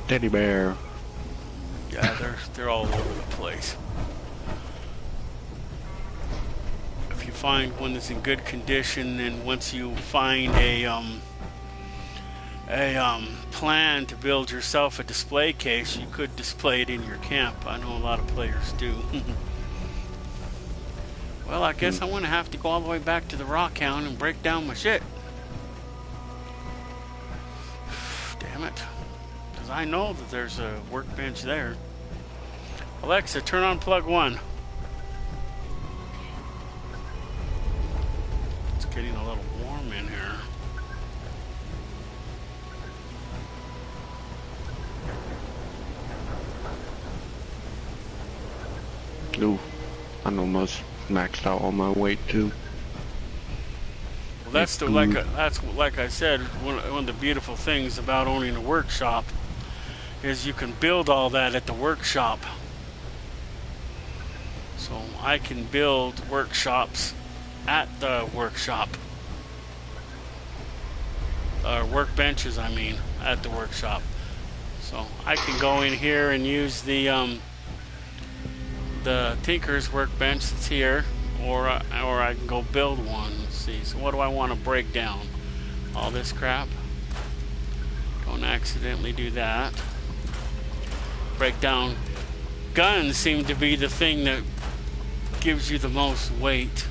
Teddy bear. Yeah, they're all over the place. If you find one that's in good condition, and once you find a plan to build yourself a display case, you could display it in your camp. I know a lot of players do. Well, I guess I'm gonna have to go all the way back to the rock hound and break down my shit. Damn it. Because I know that there's a workbench there. Alexa, turn on plug 1. It's getting a little warm in here. Ooh, I'm almost maxed out on my weight too. Well, that's like I said, one of the beautiful things about owning a workshop is you can build all that at the workshop. So I can build workshops at the workshop. Or workbenches, I mean, at the workshop. So I can go in here and use the Tinker's workbench that's here, or I can go build one. Let's see. So what do I want to break down? All this crap. Don't accidentally do that. Break down. Guns seem to be the thing that gives you the most weight.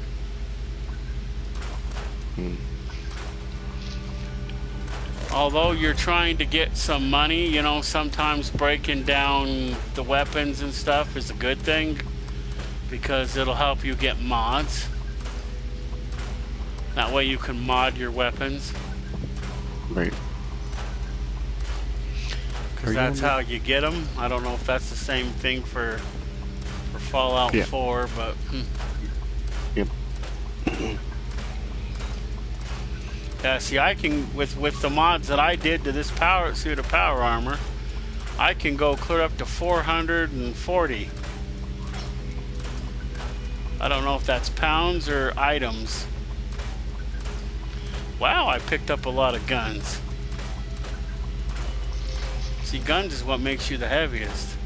Although you're trying to get some money, you know, sometimes breaking down the weapons and stuff is a good thing because it'll help you get mods. That way you can mod your weapons. Right. Because that's how you get them. I don't know if that's the same thing for Fallout 4, but... Yep. Yeah, see, I can, with the mods that I did to this suit of power armor, I can go clear up to 440. I don't know if that's pounds or items. Wow, I picked up a lot of guns. See, guns is what makes you the heaviest.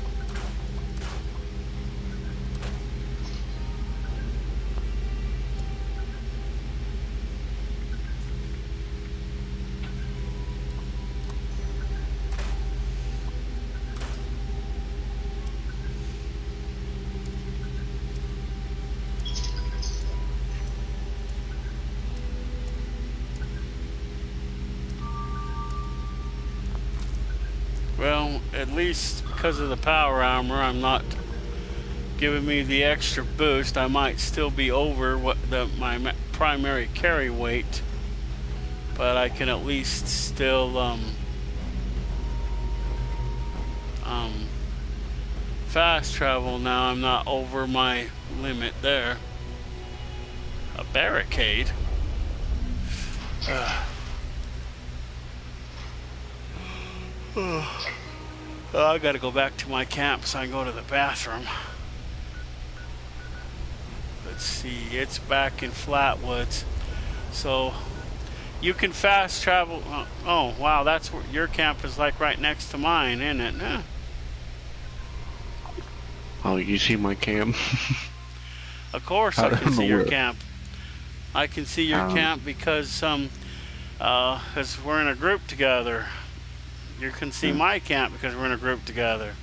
Well, at least because of the power armor, I'm not giving me the extra boost. I might still be over what my primary carry weight, but I can at least still fast travel now. I'm not over my limit there. A barricade. Oh, I gotta go back to my camp so I can go to the bathroom. Let's see, it's back in Flatwoods. So You can fast travel. Oh, wow, that's where your camp is like right next to mine, isn't it? Huh. Oh, you see my camp? Of course I can see your camp. I can see your camp because we're in a group together. You can see my camp because we're in a group together.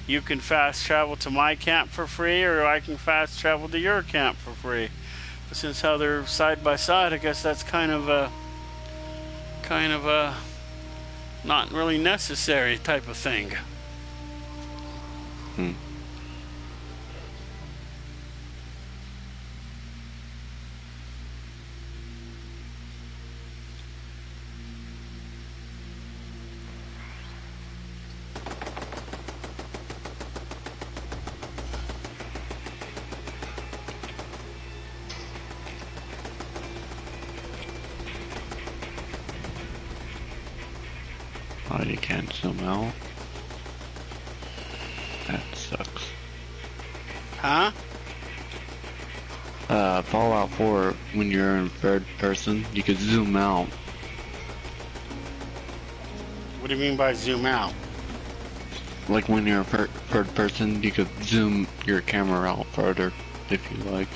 You can fast travel to my camp for free, or I can fast travel to your camp for free. But since how they're side by side, I guess that's kind of a not really necessary type of thing. Oh, you can't zoom out. That sucks. Huh? Fallout 4, when you're in third person, you could zoom out. What do you mean by zoom out? Like when you're third person, you could zoom your camera out further, if you like.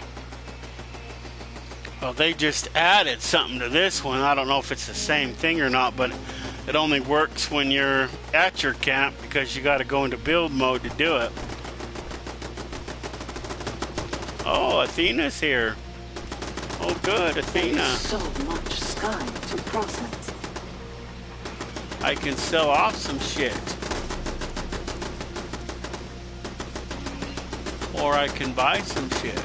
Well, they just added something to this one. I don't know if it's the same thing or not, but it only works when you're at your camp because you got to go into build mode to do it. Oh, Athena's here. Oh, good, Athena. There's so much sky to process. I can sell off some shit. Or I can buy some shit.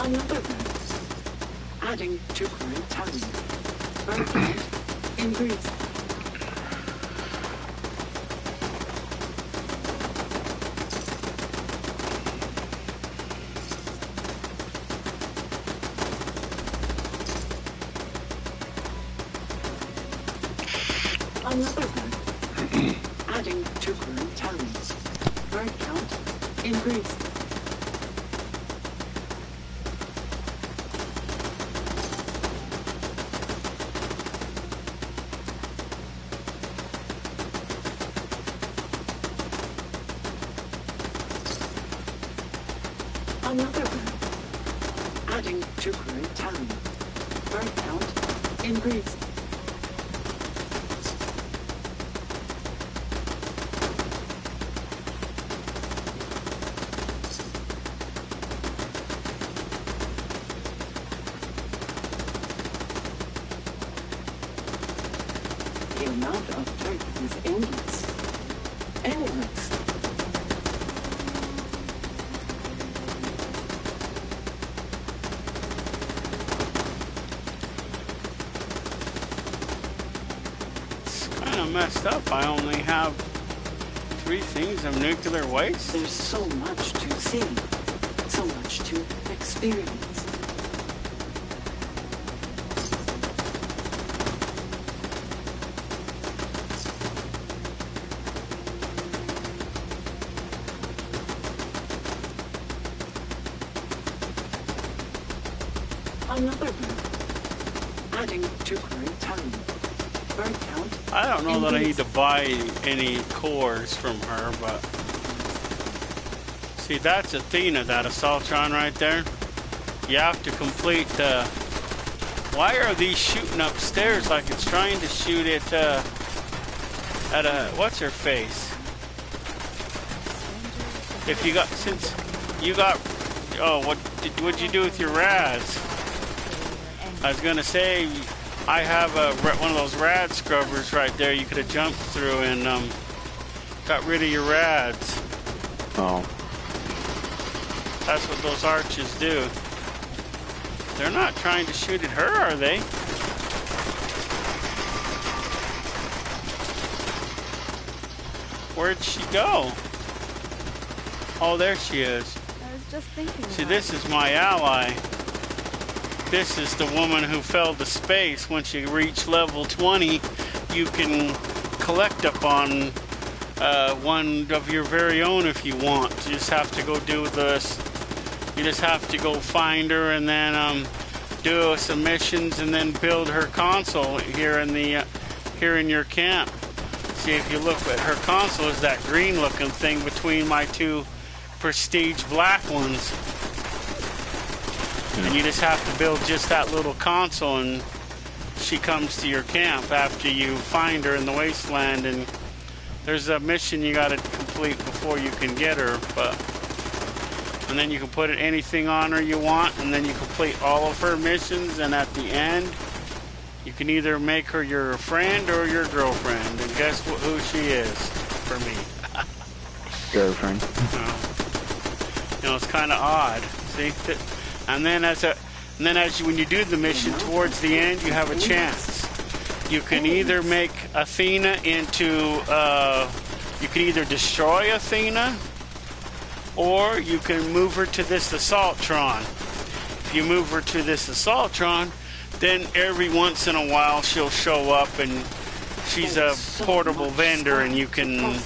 Another bird. Adding to current tally. Bird count increase. Another bird. Adding to current tally. Bird count increase. Another bird. Adding to current tally. Bird count increase. The amount of dirt is endless. Endless. Kind of messed up. I only have 3 things of nuclear waste. There's so much to see, so much to experience. Another bird. Adding to current tally. Bird count. I don't know that I need to buy any cores from her, but see, that's Athena, that Assaultron right there. You have to complete why are these shooting upstairs like it's trying to shoot it at a what's her face? If you got, since you got, oh, what'd you do with your rads? I was gonna say, I have one of those rad scrubbers right there. You could have jumped through and got rid of your rads. Oh. That's what those arches do. They're not trying to shoot at her, are they? Where'd she go? Oh, there she is. I was just thinking. See, this is my ally. This is the woman who fell to space. Once you reach level 20, you can collect upon one of your very own if you want. You just have to go do You just have to go find her and then do some missions and then build her console here in your camp. See, if you look at her console, is that green looking thing between my two prestige black ones. And you just have to build just that little console, and she comes to your camp after you find her in the wasteland. And there's a mission you got to complete before you can get her, and then you can put anything on her you want, and then you complete all of her missions, and at the end you can either make her your friend or your girlfriend. And guess who she is for me? Girlfriend. You know, it's kind of odd. See, and then when you do the mission towards the end, you have a chance. You can either make Athena into you can either destroy Athena, or you can move her to this Assaultron. If you move her to this Assaultron, then every once in a while she'll show up, and she's a portable vendor, and you can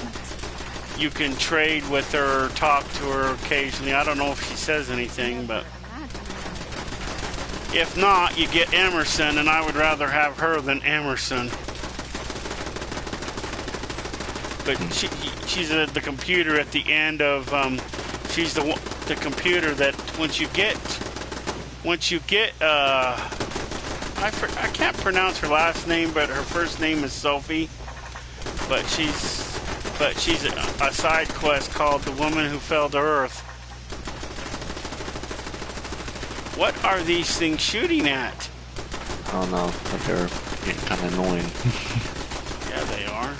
trade with her, talk to her occasionally. I don't know if she says anything, but if not, you get Emerson, and I would rather have her than Emerson. But she's the computer at the end of she's the computer that once you get I can't pronounce her last name, but her first name is Sophie. But she's a side quest called The Woman Who Fell to Earth. What are these things shooting at? I don't know, but they're getting kind of annoying. Yeah, they are.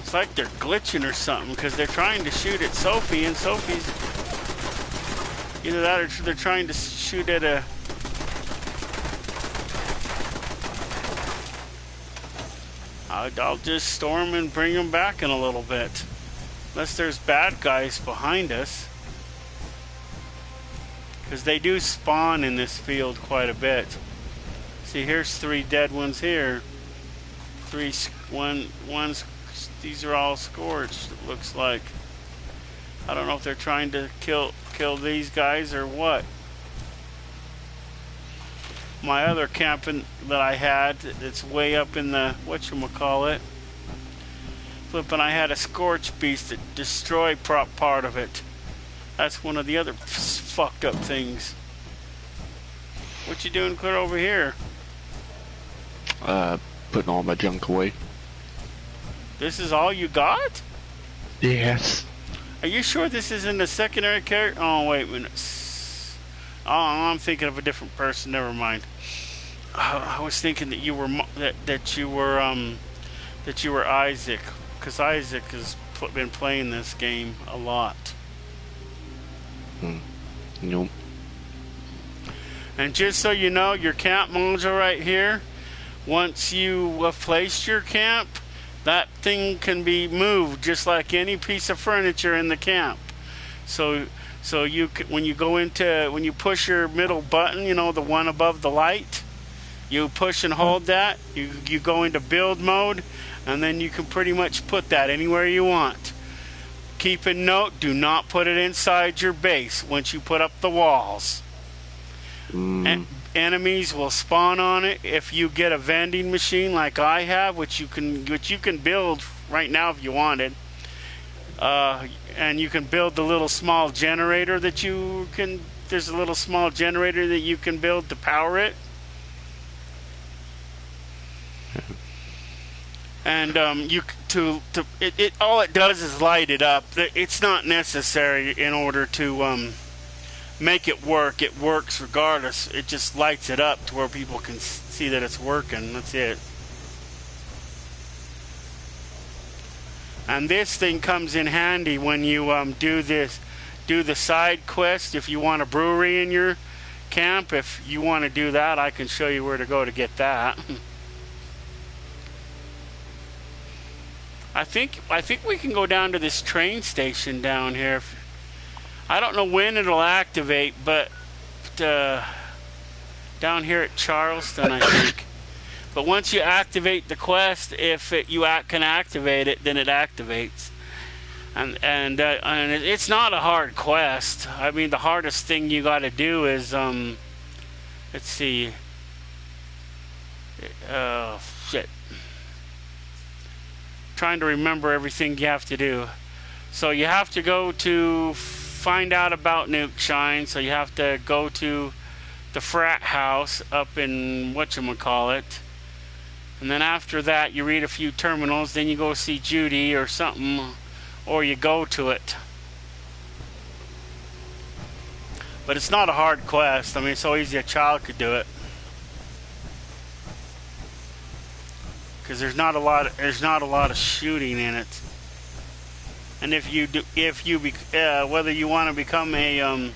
It's like they're glitching or something, because they're trying to shoot at Sophie, and Sophie's either that or they're trying to shoot at a... I'll just storm and bring them back in a little bit. Unless there's bad guys behind us. Because they do spawn in this field quite a bit. See, here's 3 dead ones here. One's... These are all scorched, it looks like. I don't know if they're trying to kill these guys or what. My other camping that I had, it's way up in the whatchamacallit. Flippin', I had a scorch beast that destroyed part of it. That's one of the other fucked up things. What you doing clear over here? Putting all my junk away. This is all you got? Yes. Are you sure this isn't a secondary character? Oh, wait a minute. Oh, I'm thinking of a different person. Never mind. I was thinking that you were that you were Isaac, because Isaac has been playing this game a lot. Nope. And just so you know, your camp module right here, once you have placed your camp, that thing can be moved just like any piece of furniture in the camp. So you when you push your middle button, you know, the one above the light, you push and hold that, you go into build mode, and then you can pretty much put that anywhere you want. Keep a note, do not put it inside your base once you put up the walls. Enemies will spawn on it. If you get a vending machine like I have, which you can build right now if you wanted, and you can build the little small generator that you can. There's a little small generator that you can build to power it, and all it does is light it up. It's not necessary in order to make it work. It works regardless. It just lights it up to where people can see that it's working. That's it. And this thing comes in handy when you do the side quest. If you want a brewery in your camp, if you want to do that, I can show you where to go to get that. I think we can go down to this train station down here. I don't know when it'll activate, but down here at Charleston, I think. But once you activate the quest, if can activate it, then it activates. And it's not a hard quest. I mean, the hardest thing you got to do is let's see. Shit. Trying to remember everything you have to do. So you have to go to find out about Nuke Shine. So you have to go to the frat house up in whatchamacallit. And then after that, you read a few terminals. Then you go see Judy or something, or you go to it. But it's not a hard quest. I mean, it's so easy a child could do it. Because there's not a lot of shooting in it. And whether you want to become a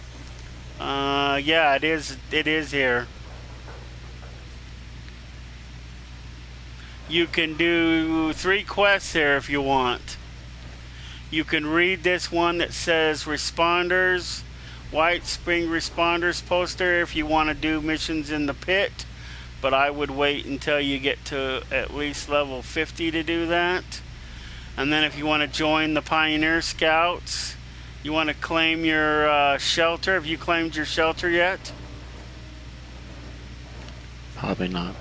yeah, it is here. You can do 3 quests here if you want. You can read this one that says Responders, White Spring Responders poster if you want to do missions in the pit. But I would wait until you get to at least level 50 to do that. And then if you want to join the Pioneer Scouts, you want to claim your shelter. Have you claimed your shelter yet? Probably not.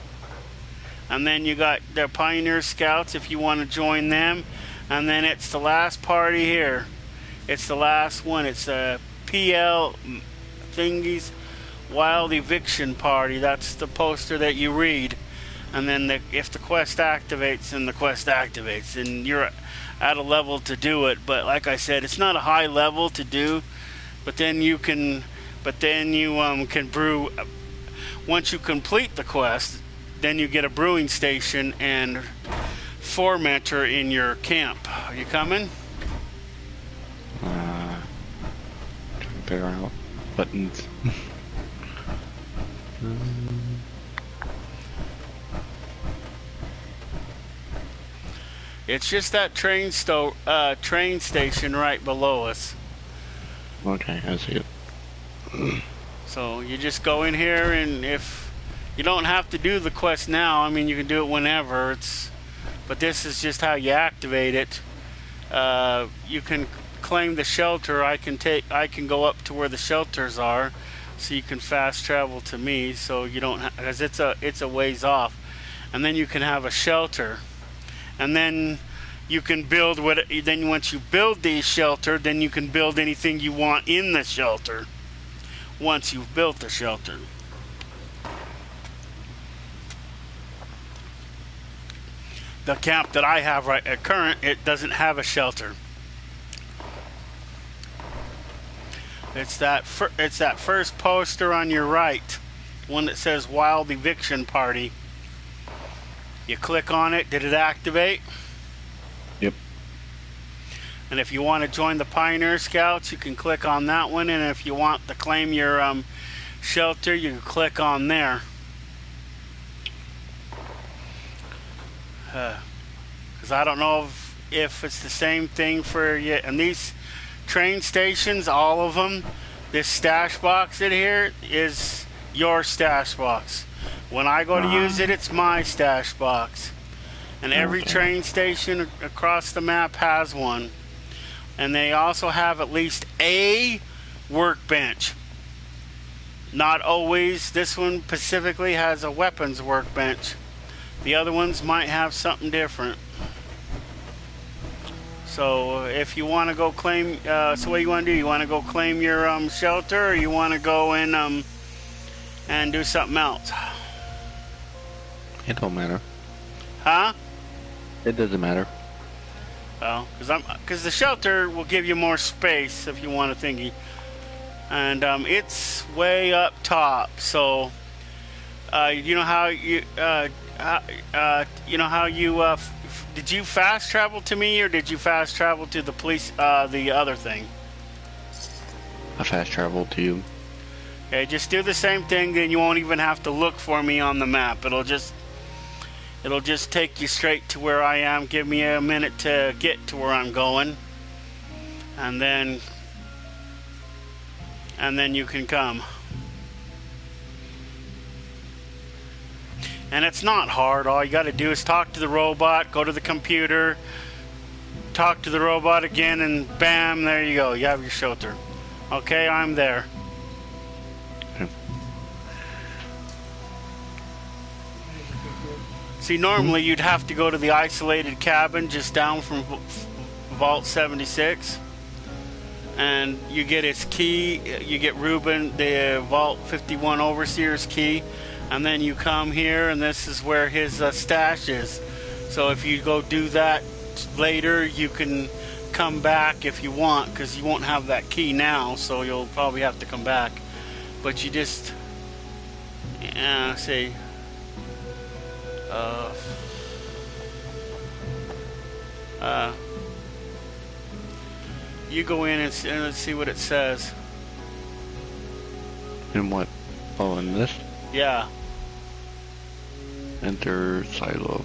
And then you got the Pioneer Scouts if you want to join them. And then it's the last party here. It's the last one. It's a PL thingies Wild Eviction Party. That's the poster that you read. And then if the quest activates, then the quest activates. And you're at a level to do it. But like I said, it's not a high level to do. But then you can brew. Once you complete the quest, then you get a brewing station and fermenter in your camp. Are you coming? Trying to figure out buttons. It's just that train station right below us. Okay, I see it. So you just go in here, and if you don't have to do the quest now, I mean, you can do it whenever. But this is just how you activate it. You can claim the shelter. I can go up to where the shelters are, so you can fast travel to me. So you don't, because it's a ways off, and then you can have a shelter, and then you can build what. Then once you build the shelter, then you can build anything you want in the shelter. Once you've built the shelter. The camp that I have right at current, it doesn't have a shelter. It's that first poster on your right, one that says Wild Eviction Party. You click on it. Did it activate? Yep. And if you want to join the Pioneer Scouts, you can click on that one. And if you want to claim your shelter, you can click on there. Because I don't know if it's the same thing for you. And these train stations, all of them, this stash box in here is your stash box. When I go to use it, it's my stash box. And every train station across the map has one. And they also have at least a workbench. Not always. This one specifically has a weapons workbench. The other ones might have something different. So if you want to go claim, so what do you want to do? You want to go claim your shelter, or you want to go in and do something else? It don't matter. Huh? It doesn't matter. Well, because the shelter will give you more space if you want a thingy, and it's way up top. So you know how you did you fast travel to me, or did you fast travel to the police? The other thing. I fast traveled to you. Okay, just do the same thing, then you won't even have to look for me on the map. It'll just take you straight to where I am. Give me a minute to get to where I'm going, and then you can come. And it's not hard. All you got to do is talk to the robot, go to the computer, talk to the robot again, and bam, there you go. You have your shelter. Okay, I'm there. See, normally you'd have to go to the isolated cabin just down from Vault 76. And you get its key, you get Ruben, the Vault 51 Overseer's key. And then you come here, and this is where his stash is. So if you go do that later, you can come back if you want, because you won't have that key now, so you'll probably have to come back. But you just, see, you go in and let's see what it says. And what? Oh, in this? Yeah. Enter silo.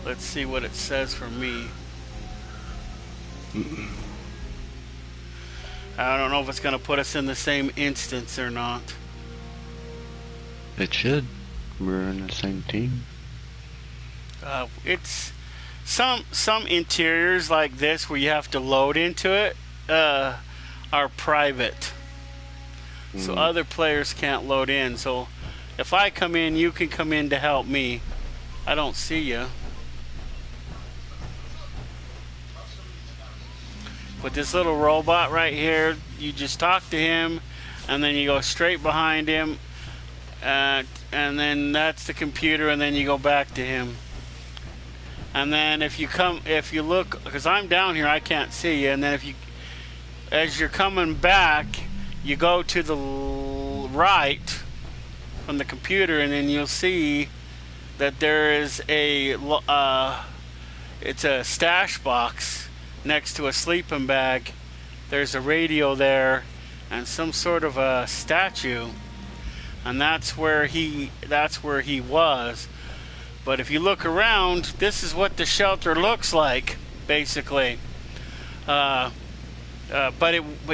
Let's see what it says for me. I don't know if it's going to put us in the same instance or not. It should. We're in the same team. It's some interiors like this where you have to load into it are private. So other players can't load in. So if I come in, you can come in to help me. I don't see you. With this little robot right here, you just talk to him, and then you go straight behind him, and then that's the computer, and then you go back to him. And then if you look, because I'm down here, I can't see you. And then as you're coming back, you go to the right from the computer, and then you'll see that there is it's a stash box next to a sleeping bag. There's a radio there and some sort of a statue, and that's where he was. But if you look around, this is what the shelter looks like, basically. But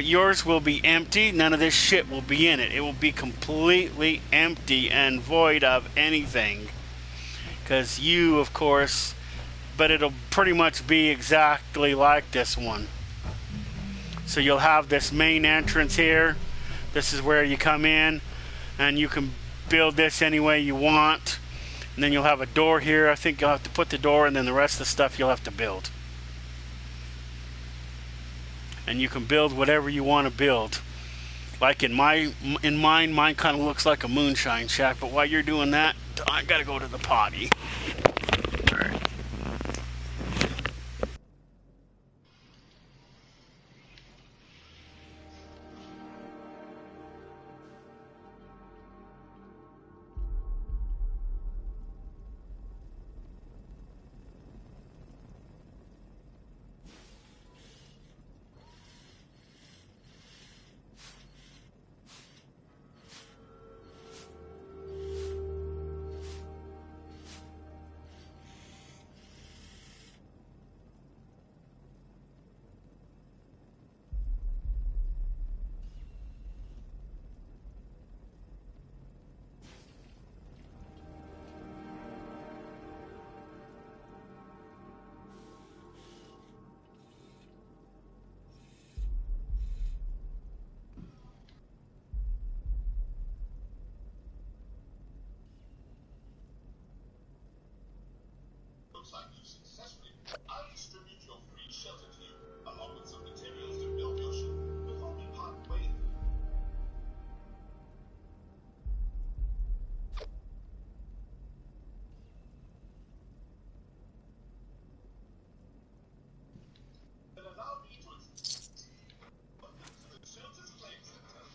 yours will be empty. None of this shit will be in it. It will be completely empty and void of anything. Because you, of course, but it'll pretty much be exactly like this one. So you'll have this main entrance here. This is where you come in, and you can build this any way you want. And then you'll have a door here. I think you'll have to put the door, and then the rest of the stuff you'll have to build. And you can build whatever you want to build. Like in mine kind of looks like a moonshine shack. But while you're doing that, I gotta go to the potty. All right. Looks like you successfully. I'll distribute your free shelter to you, along with some materials to build your ship before we part ways. Then allow me to welcome to the shelter's claim center.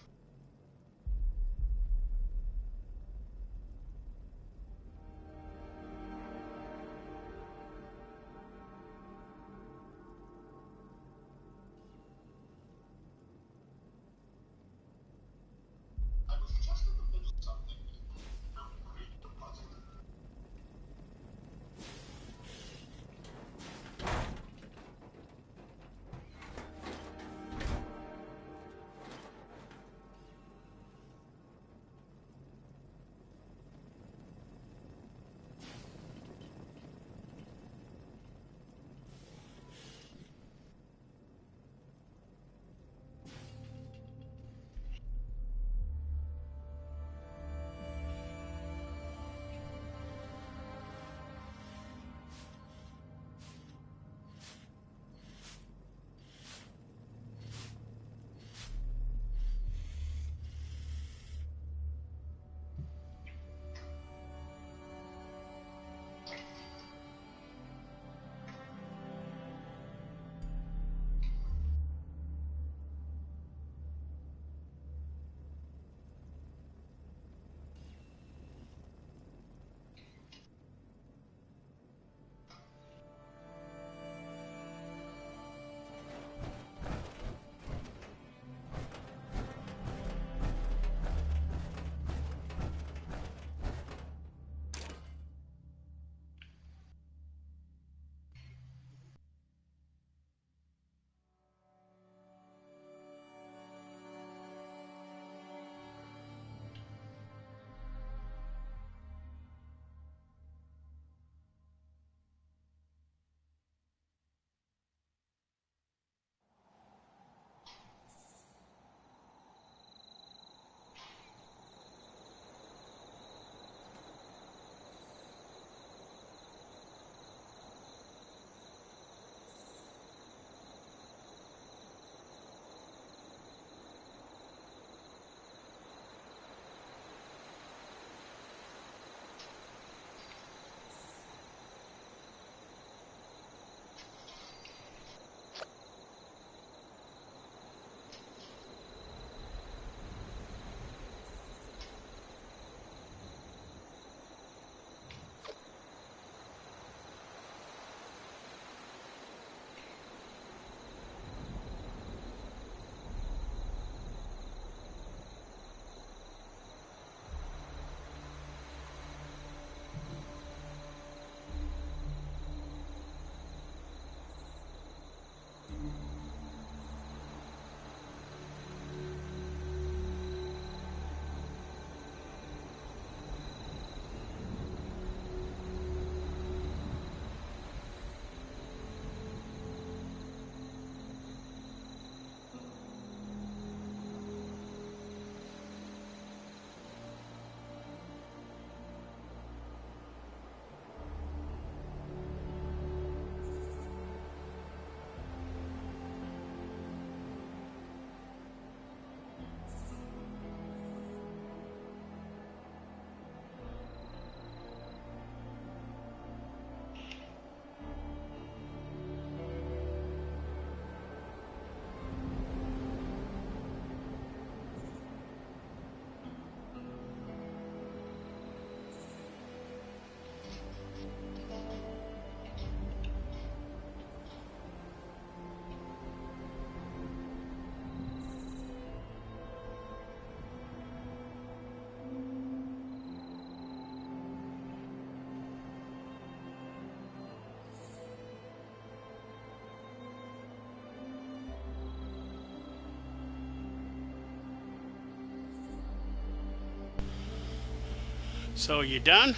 So you done?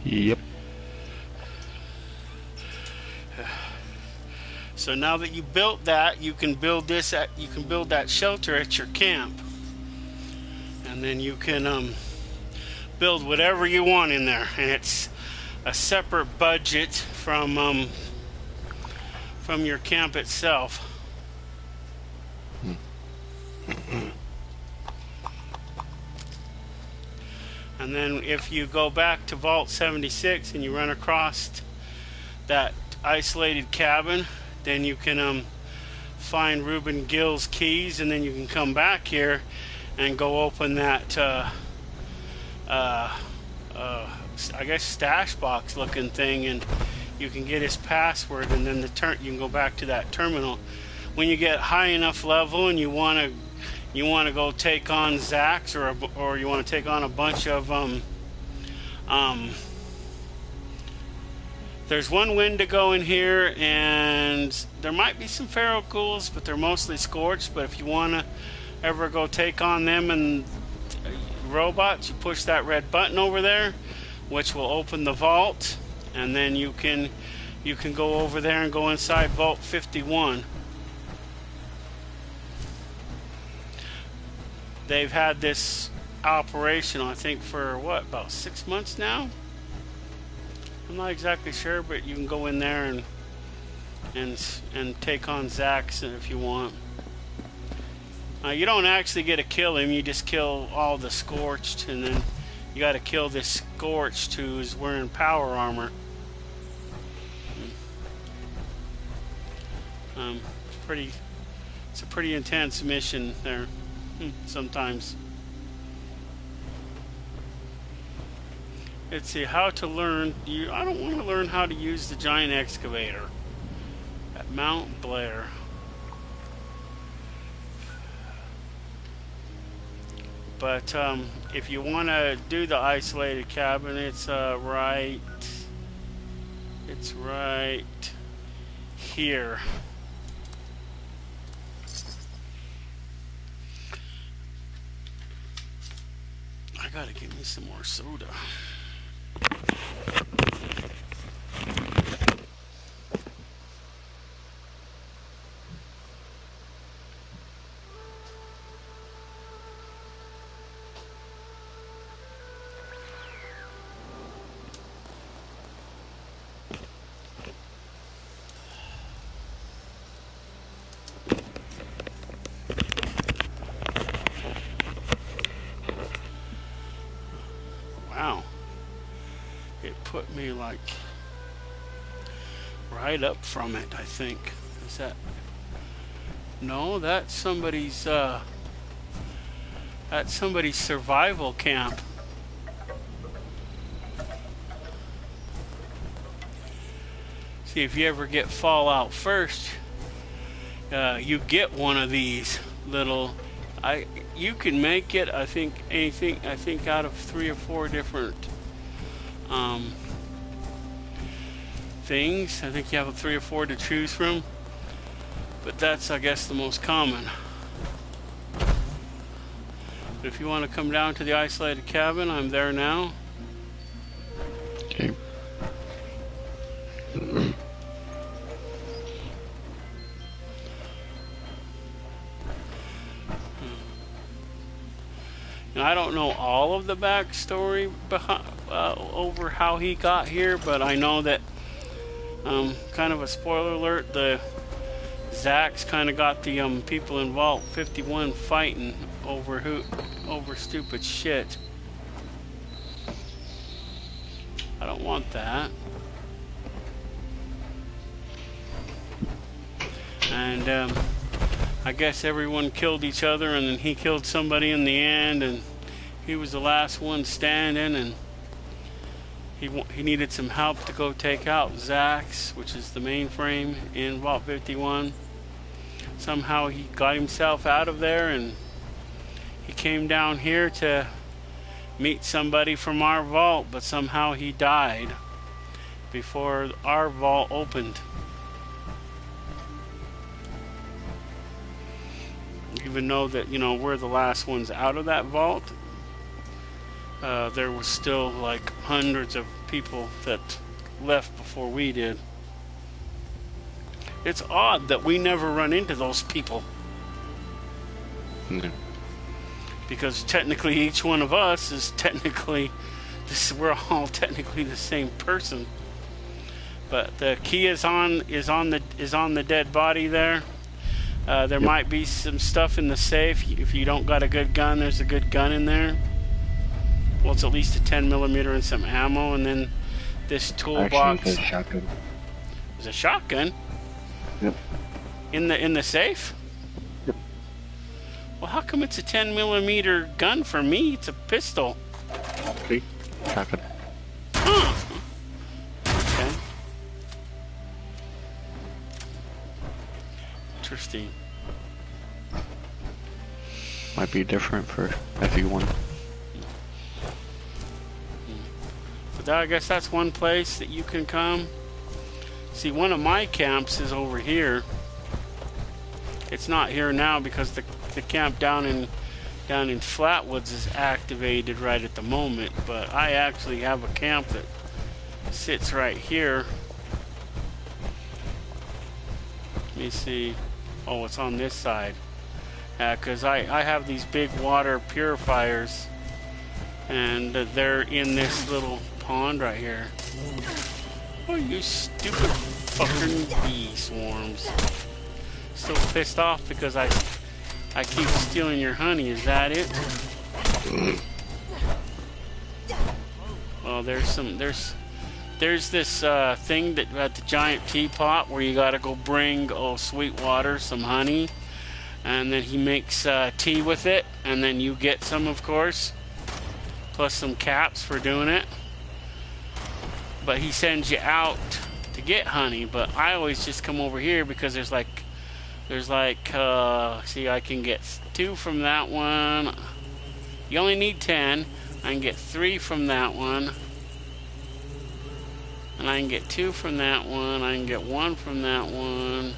Yep. So now that you built that, you can build this at, you can build that shelter at your camp, and then you can build whatever you want in there, and it's a separate budget from your camp itself. And then if you go back to Vault 76 and you run across that isolated cabin, then you can find Reuben Gill's keys, and then you can come back here and go open that I guess stash box looking thing, and you can get his password, and then you can go back to that terminal. When you get high enough level and you want to go take on Zax, or you want to take on a bunch of there's one Wendigo in here, and there might be some feral ghouls, but they're mostly scorched. But if you want to ever go take on them and robots, you push that red button over there, which will open the vault, and then you can go over there and go inside Vault 51. They've had this operational, I think, for what, about 6 months now? I'm not exactly sure, but you can go in there and take on Zax if you want. You don't actually get to kill him, you just kill all the Scorched, and then you got to kill this Scorched who's wearing power armor. It's a pretty intense mission there sometimes. Let's see, how to learn. I don't want to learn how to use the giant excavator at Mount Blair. But if you want to do the isolated cabin, it's right here. I gotta get me some more soda. Wow. It put me like right up from it, I think. Is that? No, that's somebody's survival camp. See, if you ever get Fallout first, you get one of these little. You can make it. I think anything. I think out of 3 or 4 different things. I think you have 3 or 4 to choose from. But that's, I guess, the most common. But if you want to come down to the isolated cabin, I'm there now. Okay. I don't know all of the backstory behind, over how he got here, but I know that, kind of a spoiler alert, the Zax kind of got the people in Vault 51 fighting over stupid shit. I don't want that. And I guess everyone killed each other, and then he killed somebody in the end, and he was the last one standing, and he needed some help to go take out Zax, which is the mainframe in Vault 51. Somehow he got himself out of there, and he came down here to meet somebody from our vault, but somehow he died before our vault opened. Even though that, we're the last ones out of that vault, there was still like hundreds of people that left before we did. It's odd that we never run into those people. Yeah. Because technically each one of us is technically, we're all technically the same person. But the key is on the dead body there. There might be some stuff in the safe. If you don't got a good gun, there's a good gun in there. Well, it's at least a 10mm and some ammo, and then this toolbox. Actually, it's a shotgun. There's a shotgun. Yep. In the safe. Yep. Well, how come it's a 10mm gun for me? It's a pistol. See? Shotgun. Huh. Okay. Interesting. Might be different for FE1. But I guess that's one place that you can come. See, one of my camps is over here. It's not here now because the camp down in Flatwoods is activated right at the moment. But I actually have a camp that sits right here. Let me see. Oh, it's on this side. Because I have these big water purifiers, and they're in this little pond right here. Oh, you stupid fucking bee swarms. Still pissed off because I keep stealing your honey, is that it? Well, there's this thing that at the giant teapot where you gotta go bring sweet water, some honey, and then he makes tea with it, and then you get some, of course, plus some caps for doing it. But he sends you out to get honey, but I always just come over here because there's like see, I can get 2 from that one. You only need 10. I can get 3 from that one, and I can get 2 from that one. I can get 1 from that one.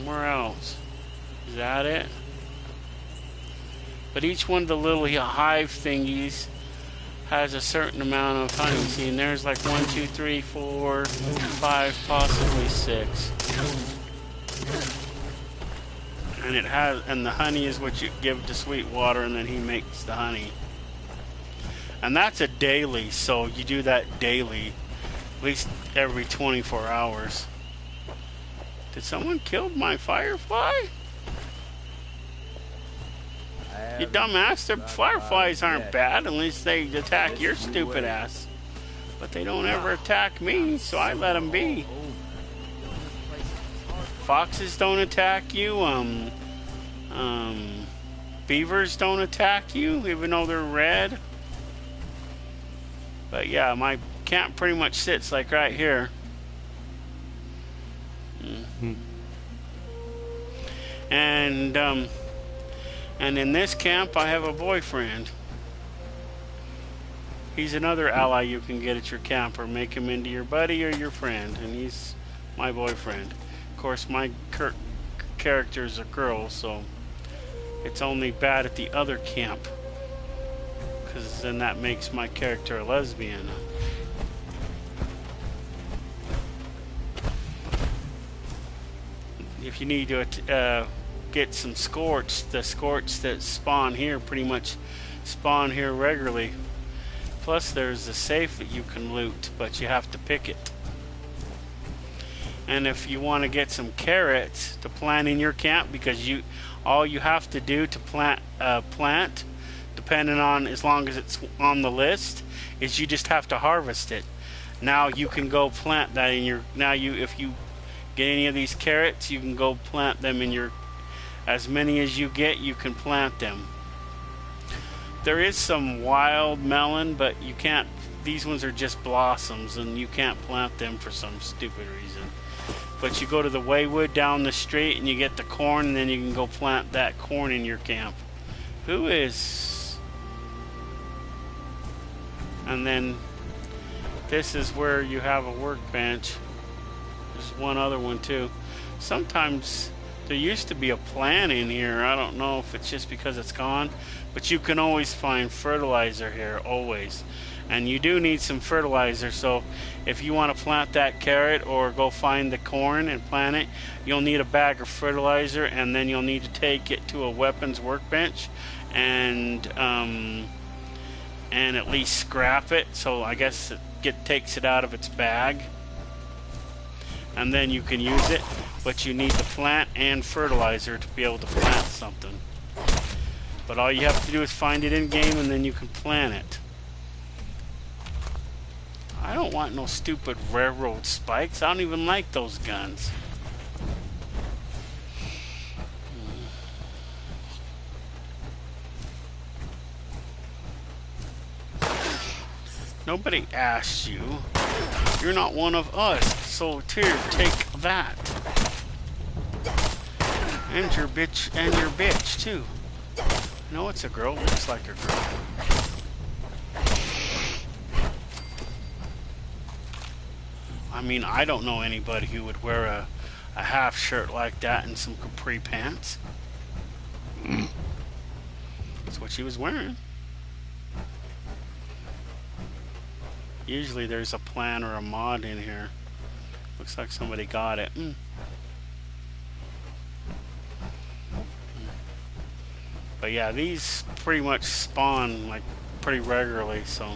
Where else? Is that it? But each one of the little hive thingies has a certain amount of honey. See, and there's like 1, 2, 3, 4, 5, possibly 6. And the honey is what you give to Sweetwater, and then he makes the honey. And that's a daily, so you do that daily, at least every 24 hours. Did someone kill my firefly? You dumbass, the fireflies aren't bad unless they attack your stupid ass. But they don't ever attack me, so I let them be. Foxes don't attack you, beavers don't attack you, even though they're red. But yeah, my camp pretty much sits like right here. And in this camp I have a boyfriend. He's another ally you can get at your camp, or make him into your buddy or your friend, and he's my boyfriend. Of course, my character is a girl, so it's only bad at the other camp, because then that makes my character a lesbian. If you need to get some scorch, the scorch that spawn here pretty much spawn here regularly. Plus there's a safe that you can loot, but you have to pick it. And if you want to get some carrots to plant in your camp, because all you have to do to plant, depending on, as long as it's on the list, is you just have to harvest it. Now you can go plant that in your, if you get any of these carrots, you can go plant them in your, as many as you get, you can plant them. There is some wild melon, but you can't, these ones are just blossoms, and you can't plant them for some stupid reason. But you go to the Waywood down the street and you get the corn, and then you can go plant that corn in your camp. Who is? And then this is where you have a workbench. There's one other one too. Sometimes There used to be a plant in here. I don't know if it's just because it's gone, but you can always find fertilizer here, always. And you do need some fertilizer, so if you want to plant that carrot or go find the corn and plant it, you'll need a bag of fertilizer, and then you'll need to take it to a weapons workbench and at least scrap it. So I guess it takes it out of its bag, and then you can use it. But you need the plant and fertilizer to be able to plant something. But all you have to do is find it in game, and then you can plant it. I don't want no stupid railroad spikes. I don't even like those guns. Nobody asked you. You're not one of us. So here, take that. And your bitch too. No, it's a girl. Looks like a girl. I mean, I don't know anybody who would wear a half shirt like that and some capri pants. That's what she was wearing. Usually there's a plan or a mod in here. Looks like somebody got it. But yeah, these pretty much spawn like pretty regularly, so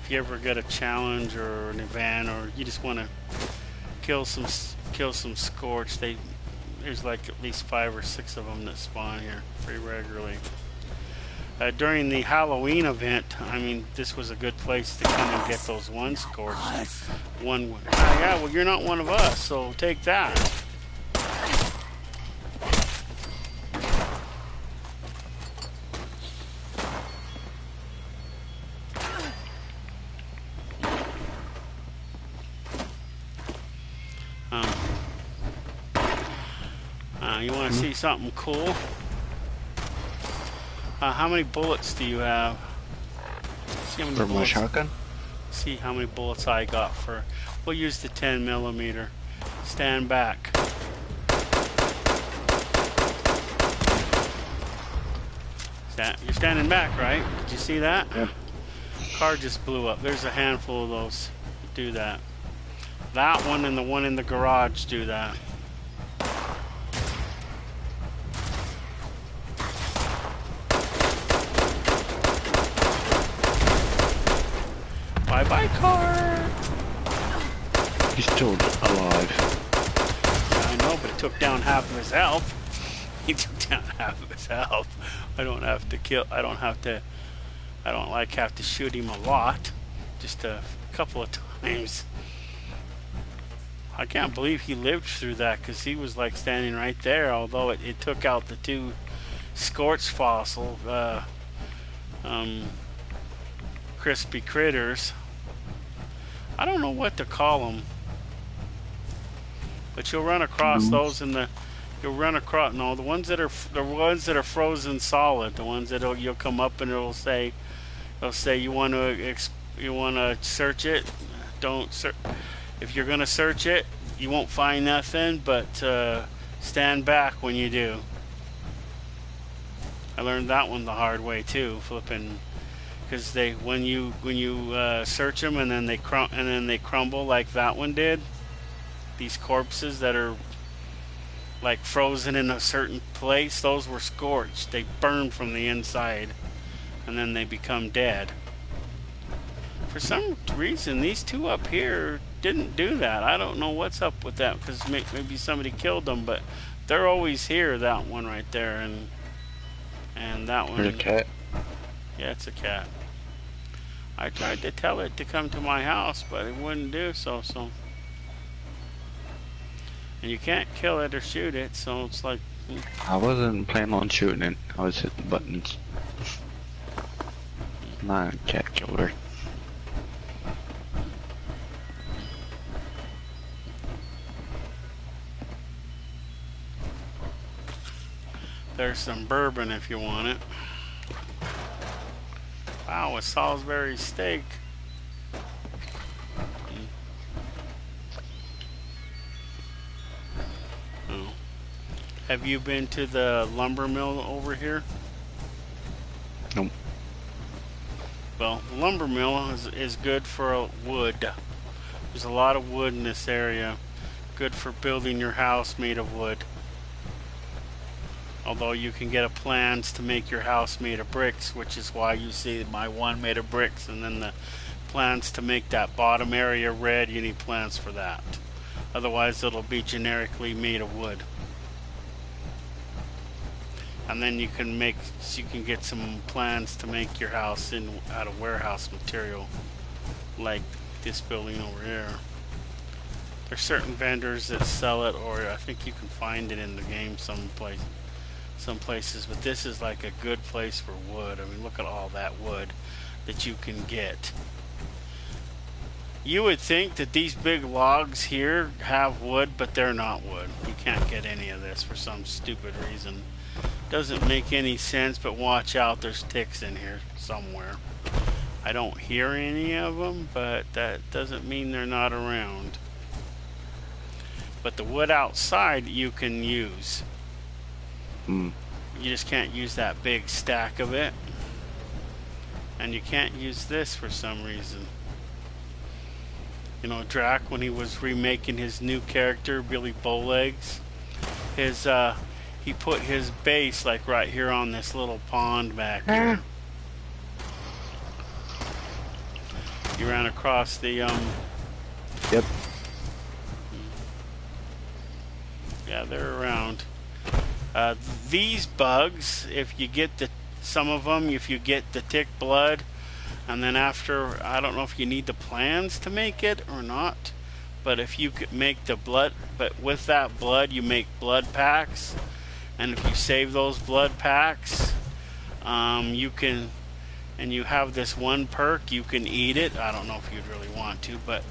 if you ever get a challenge or an event, or you just want to kill some scorch, there's like at least 5 or 6 of them that spawn here pretty regularly. During the Halloween event, I mean, this was a good place to come and get those one scorch. Yeah, well, you're not one of us, so take that. You want to see something cool? How many bullets do you have? See how many For my bullets? shotgun? See how many bullets I got for. We'll use the 10mm. Stand back. You're standing back, right? Did you see that? Yeah. Car just blew up. There's a handful of those. Do that. That one and the one in the garage do that. Bye-bye, car. He's still alive. I know, but it took down half of his health. He took down half of his health. I don't have to kill. I don't have to shoot him a lot. Just a couple of times. I can't believe he lived through that, because he was like standing right there. Although it took out the 2 scorch fossil crispy critters. I don't know what to call them, but you'll run across those in the. You'll run across the ones that are frozen solid. The ones that you'll come up and it'll say you want to search it. Don't search. If you're gonna search it, you won't find nothing. But stand back when you do. I learned that one the hard way too. Flipping. Because when you search them and then they crumble like that one did. These corpses that are like frozen in a certain place, those were scorched. They burn from the inside, and then they become dead. For some reason, these 2 up here didn't do that. I don't know what's up with that, because maybe somebody killed them, but they're always here. That one right there, and that one. There's a cat. Yeah, it's a cat. I tried to tell it to come to my house, but it wouldn't do so. And you can't kill it or shoot it, so it's like. I wasn't planning on shooting it. I was hitting buttons. Not a cat killer. There's some bourbon if you want it. Wow, a Salisbury steak. Oh. Have you been to the lumber mill over here? Nope. Well, the lumber mill is good for wood. There's a lot of wood in this area. Good for building your house made of wood. Although you can get plans to make your house made of bricks, which is why you see my one made of bricks, and then the plans to make that bottom area red, you need plans for that. Otherwise it'll be generically made of wood. And then you can get some plans to make your house out of warehouse material, like this building over here. There's certain vendors that sell it, or I think you can find it in the game some places, but this is like a good place for wood. I mean, look at all that wood that you can get. You would think that these big logs here have wood, but they're not wood. You can't get any of this for some stupid reason. Doesn't make any sense, but watch out, there's ticks in here somewhere. I don't hear any of them, but that doesn't mean they're not around. But the wood outside you can use. You just can't use that big stack of it. And you can't use this for some reason. You know, Drac, when he was remaking his new character, Billy Bowlegs, he put his base like right here on this little pond back here. You ran across the Yep. Yeah, they're around. These bugs, if you get some of them, if you get the tick blood, and then after, I don't know if you need the plans to make it or not, but if you could make the blood, but with that blood you make blood packs, and if you save those blood packs, you can, and you have this one perk, you can eat it. I don't know if you'd really want to, but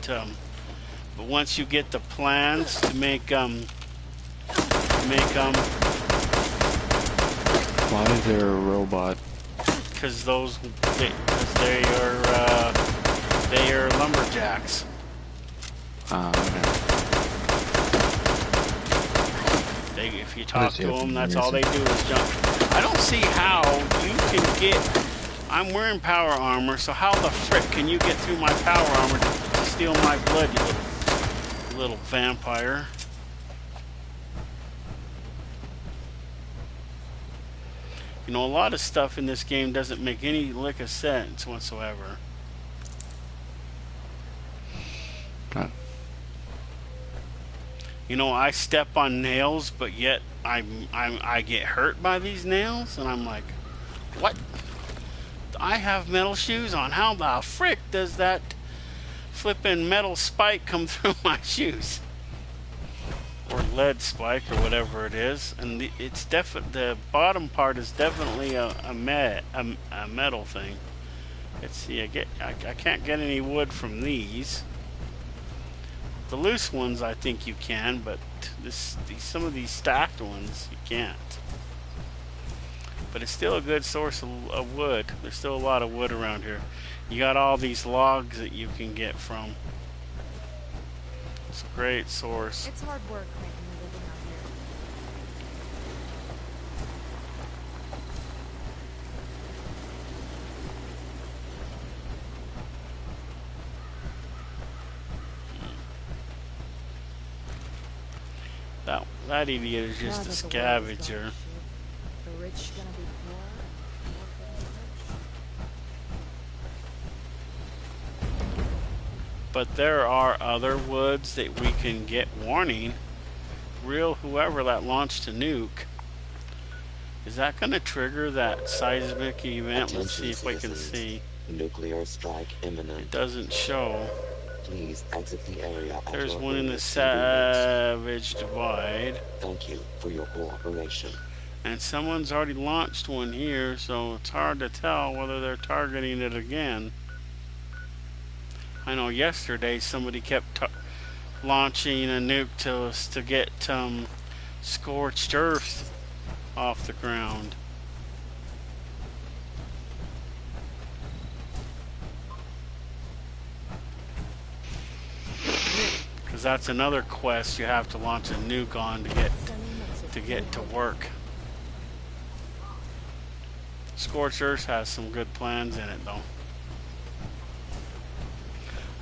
once you get the plans to make Why is there a robot? Because they are lumberjacks. Okay. If you talk to them, that's all they do is jump. I don't see how you can get. I'm wearing power armor, so how the frick can you get through my power armor to steal my blood, you little vampire? You know, a lot of stuff in this game doesn't make any lick of sense whatsoever. You know, I step on nails, but yet I get hurt by these nails, and I'm like, what? I have metal shoes on. How the frick does that flippin' metal spike come through my shoes? Or lead spike, or whatever it is, and the bottom part is definitely a metal thing. Let's see, I can't get any wood from these. The loose ones I think you can, but some of these stacked ones you can't. But it's still a good source of wood. There's still a lot of wood around here. You got all these logs that you can get from. It's a great source. It's hard work making a living out here. That idiot is just a scavenger. The rich gonna be poor, But there are other woods that we can get. Warning, whoever that launched a nuke. Is that going to trigger that seismic event? Let's see if we can see. Nuclear strike imminent. It doesn't show. Please exit the area. There's one in the Savage Divide. Thank you for your cooperation. And someone's already launched one here, so it's hard to tell whether they're targeting it again. I know yesterday somebody kept launching a nuke to get scorched earth off the ground. Because that's another quest you have to launch a nuke on to to get to work. Scorched Earth has some good plans in it though.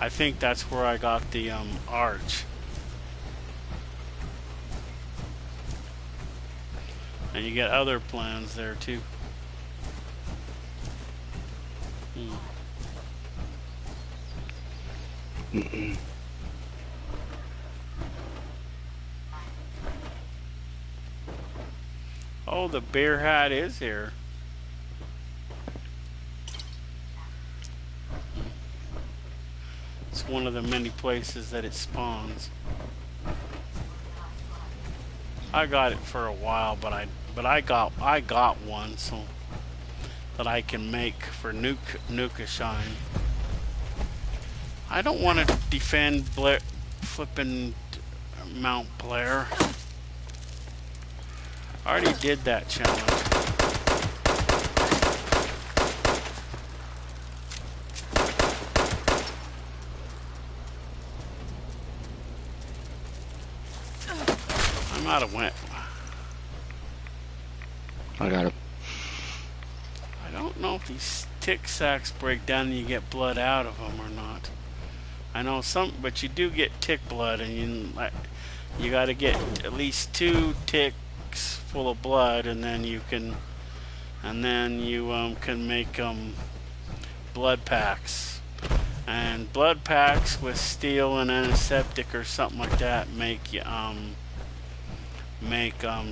I think that's where I got the arch. And you get other plans there too. Oh, the bear hat is here. It's one of the many places that it spawns. I got it for a while, but I got one so that I can make for Nuka Shine. I don't want to defend flipping Mount Blair. I already did that challenge. I'm out of wind. I got it. I don't know if these tick sacks break down and you get blood out of them or not. I know some, but you do get tick blood, and you got to get at least 2 ticks full of blood, and then you can make blood packs. And blood packs with steel and antiseptic or something like that make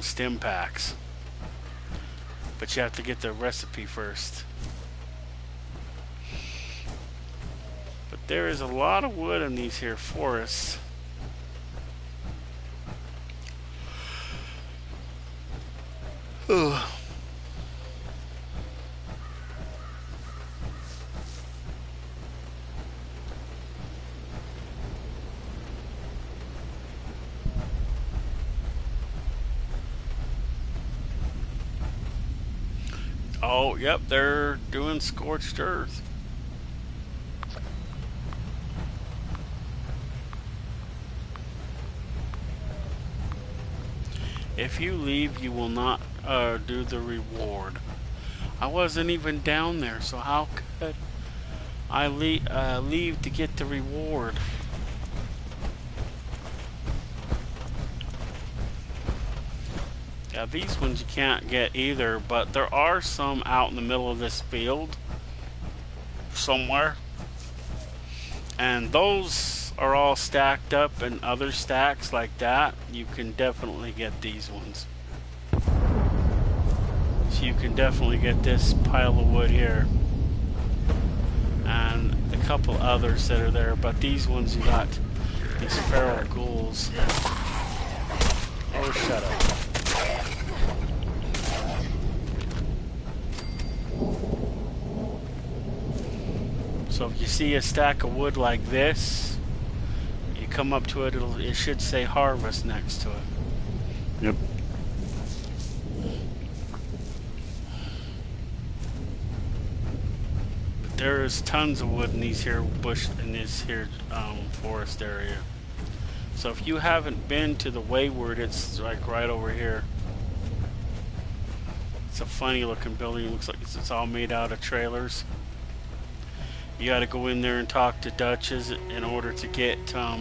stim packs. But you have to get the recipe first. But there is a lot of wood in these here forests. Ugh. Oh, yep, they're doing Scorched Earth. If you leave, you will not do the reward. I wasn't even down there, so how could I leave to get the reward? Yeah, these ones you can't get either, but there are some out in the middle of this field somewhere. And those are all stacked up, and other stacks like that, you can definitely get these ones. So you can definitely get this pile of wood here. And a couple others that are there, but these ones you got these feral ghouls. Oh, shut up. So if you see a stack of wood like this, you come up to it, it should say harvest next to it. Yep. But there is tons of wood in these here forest area. So if you haven't been to the Wayward, it's like right over here. It's a funny looking building. It looks like it's all made out of trailers. You got to go in there and talk to Duchess in order to get a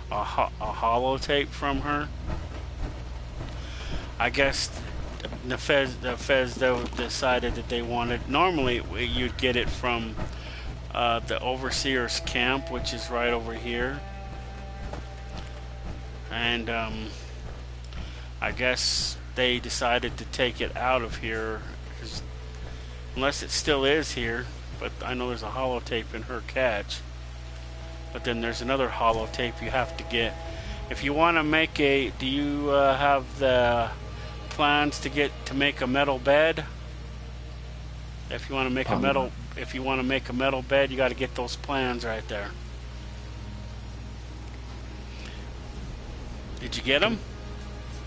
holotape from her. I guess the Fez decided that they wanted. Normally, you'd get it from the Overseer's camp, which is right over here. And I guess they decided to take it out of here, unless it still is here. But I know there's a holotape in her catch. But then there's another holotape you have to get. If you want to make a... Do you have the plans to make a metal bed? If you want to make a metal... If you want to make a metal bed, you got to get those plans right there. Did you get them?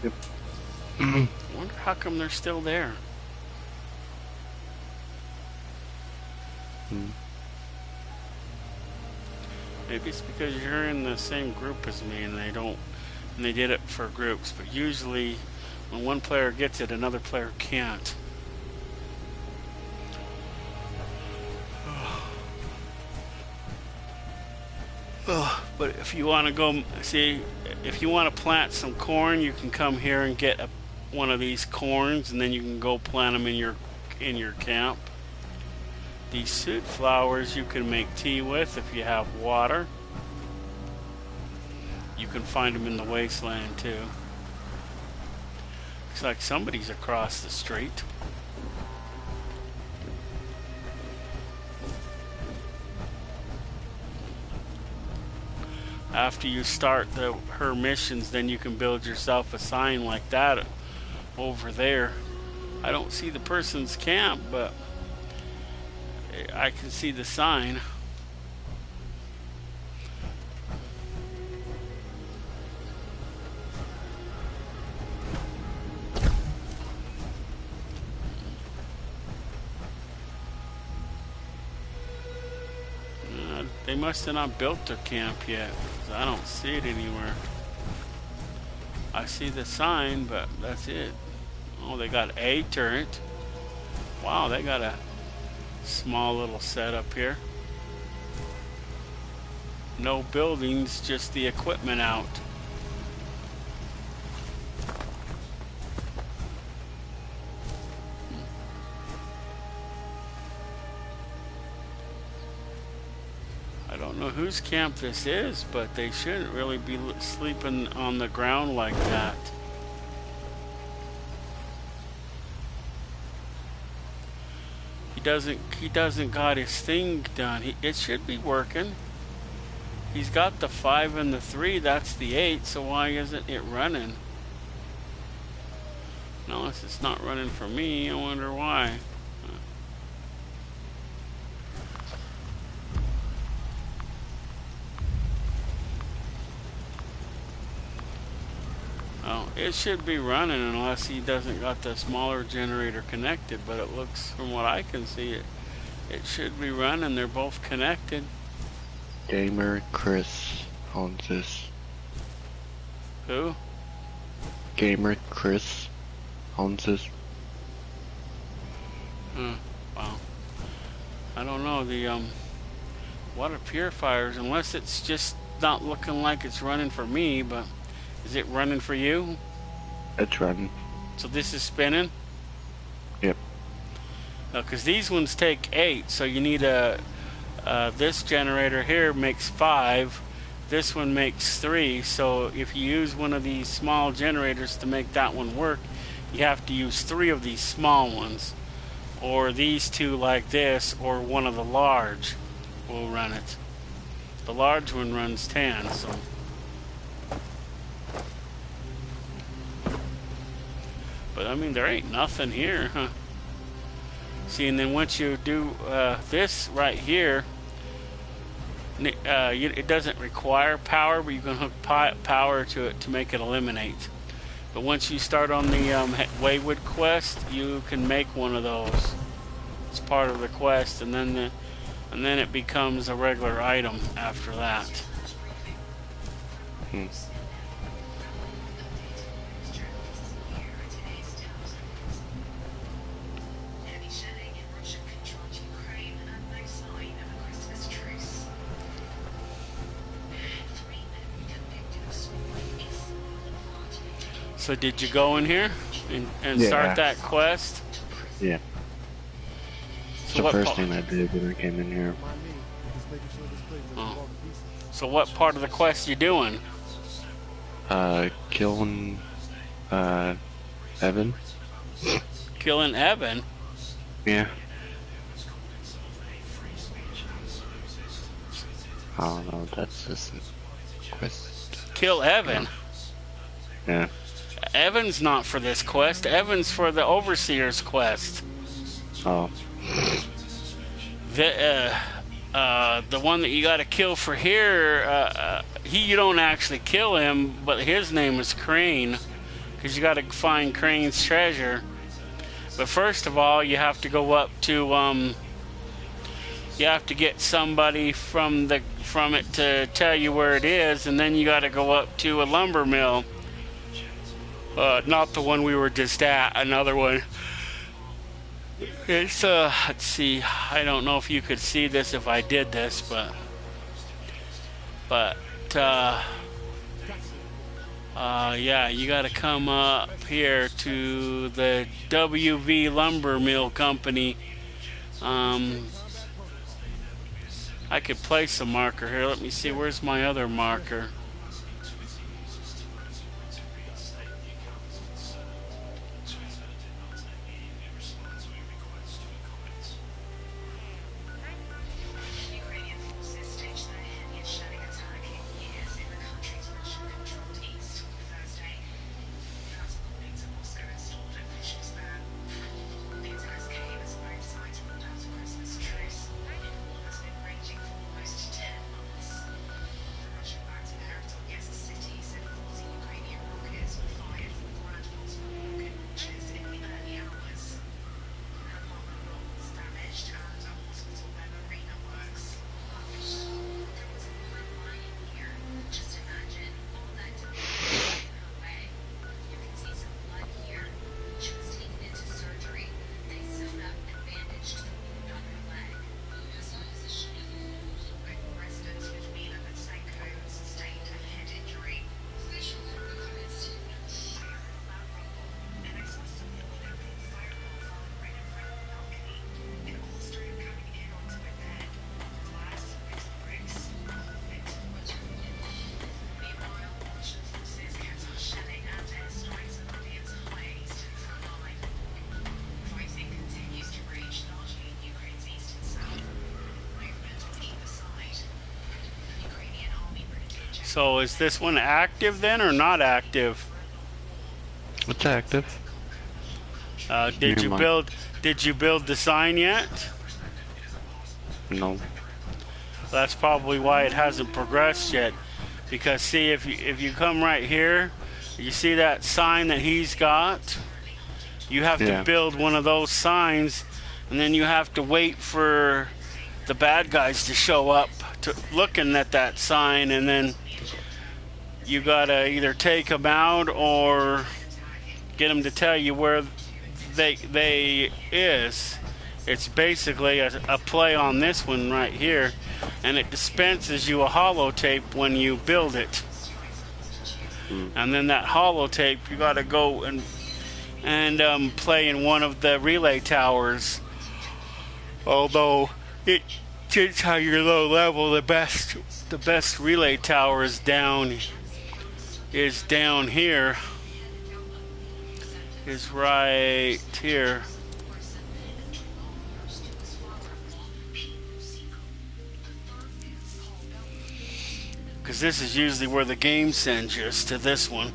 Yep. I wonder how come they're still there. Maybe it's because you're in the same group as me and they did it for groups, but usually When one player gets it, another player can't. But if you want to go see, if you want to plant some corn, you can come here and get one of these corns, and then you can go plant them in your camp. These seed flowers you can make tea with if you have water. You can find them in the wasteland too. Looks like somebody's across the street. After you start her missions, then you can build yourself a sign like that over there. I don't see the person's camp, but I can see the sign. They must have not built their camp yet, 'cause I don't see it anywhere. I see the sign, but that's it. Oh, they got a turret. Wow, they got a small little setup here. No buildings, just the equipment out. I don't know whose camp this is, but they shouldn't really be sleeping on the ground like that. He doesn't got his thing done. It should be working. He's got the 5 and the 3, that's the 8, so why isn't it running? No, it's not running for me. I wonder why. Oh, it should be running unless he doesn't got the smaller generator connected, but it looks, from what I can see, it should be running. They're both connected. Gamer Chris owns this. Who? Gamer Chris owns this. Wow. I don't know, the water purifiers, unless it's just not looking like it's running for me, but is it running for you? It's running. So this is spinning? Yep. Because these ones take 8, so you need this generator here makes 5, this one makes 3, so if you use one of these small generators to make that one work, you have to use 3 of these small ones, or these 2 like this, or one of the large will run it. The large one runs 10, so but I mean, there ain't nothing here, huh? See, and then once you do this right here, it doesn't require power, but you can hook power to it to make it eliminate. But once you start on the Wayward quest, you can make one of those. It's part of the quest, and then it becomes a regular item after that. So did you go in here and start that quest? Yeah. So the first thing I did when I came in here. Oh. So what part of the quest you doing? Killing Evan. Killing Evan? Yeah. I don't know, that's just a quest. Kill Evan? Yeah. Evan's not for this quest. Evan's for the Overseer's quest. Oh. The one that you got to kill for here, you don't actually kill him, but his name is Crane, because you got to find Crane's treasure. But first of all, you have to go up to you have to get somebody from it to tell you where it is, and then you got to go up to a lumber mill. Not the one we were just at, another one. It's, let's see, I don't know if you could see this if I did this, but, yeah, you gotta come up here to the WV Lumber Mill Company. I could place a marker here. Let me see, where's my other marker? So is this one active then or not active? It's active. Did you build the sign yet? No. That's probably why it hasn't progressed yet. Because see, if you come right here, you see that sign that he's got? You have to build one of those signs, and then you have to wait for the bad guys to show up to looking at that sign, and then you gotta either take them out or get them to tell you where they is. It's basically a play on this one right here, and it dispenses you a holotape when you build it. And then that holotape, you gotta go and play in one of the relay towers. Although it's how you're low level, the best relay tower is down here. Is right here. Because this is usually where the game sends you, is to this one.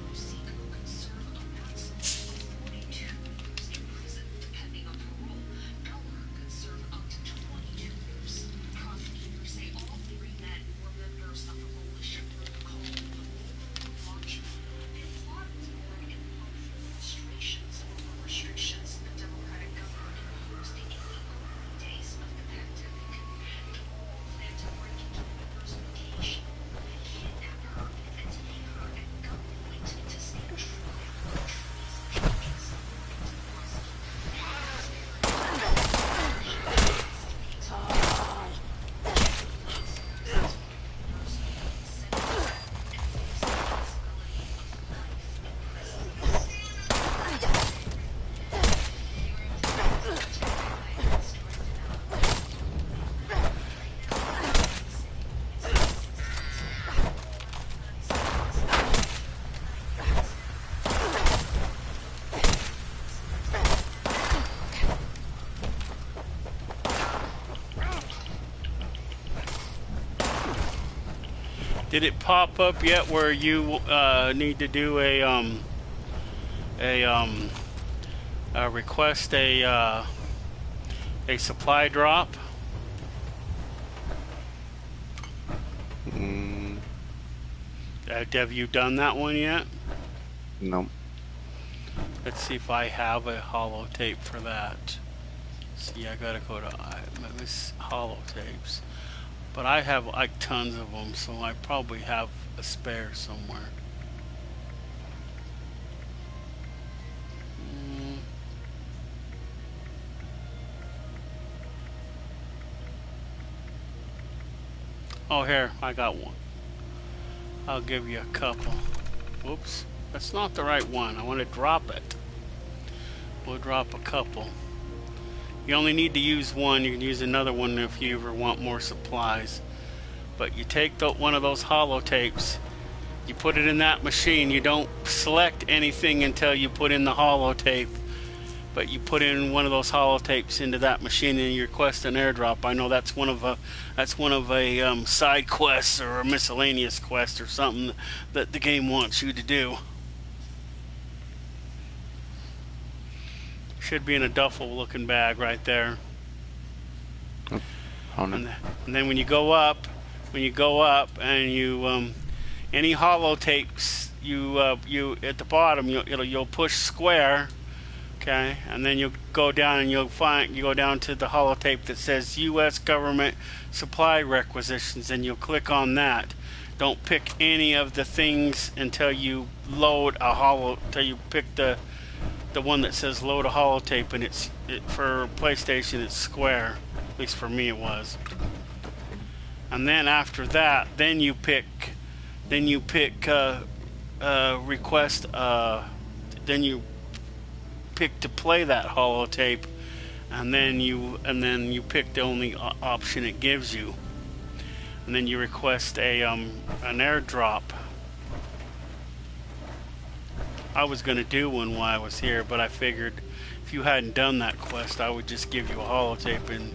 Did it pop up yet where you need to do request a supply drop? Have you done that one yet? No. Let's see if I have a holotape for that. See, I gotta go to this holotapes. But I have like tons of them, so I probably have a spare somewhere. Oh, here, I got one. I'll give you a couple. Whoops, that's not the right one. I want to drop it. We'll drop a couple. You only need to use one. You can use another one if you ever want more supplies. But you take one of those holotapes, you put it in that machine. You don't select anything until you put in the holotape. But you put in one of those holotapes into that machine and you request an airdrop. I know that's one of a side quest or a miscellaneous quest or something that the game wants you to do. Should be in a duffel-looking bag right there. And then when you go up and you any holotapes you at the bottom you'll push square. Okay, and then you'll go down and you go down to the holotape that says U.S. government supply requisitions, and you'll click on that. Don't pick any of the things until you load until you pick the one that says load a holotape, and for PlayStation it's square. At least for me it was. And then after that, then you pick request. Then you pick to play that holotape, and then you pick the only option it gives you, and then you request an airdrop. I was gonna do one while I was here, but I figured if you hadn't done that quest, I would just give you a holotape and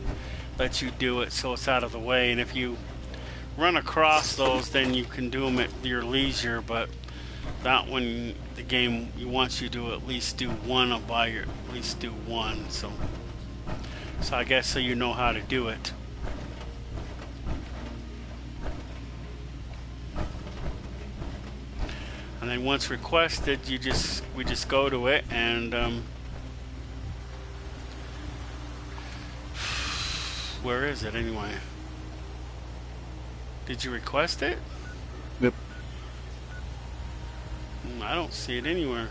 let you do it so it's out of the way. And if you run across those, then you can do them at your leisure. But that one, the game wants you to at least do one at least do one. So I guess so you know how to do it. And then once requested, we just go to it and where is it anyway? Did you request it? Yep. I don't see it anywhere.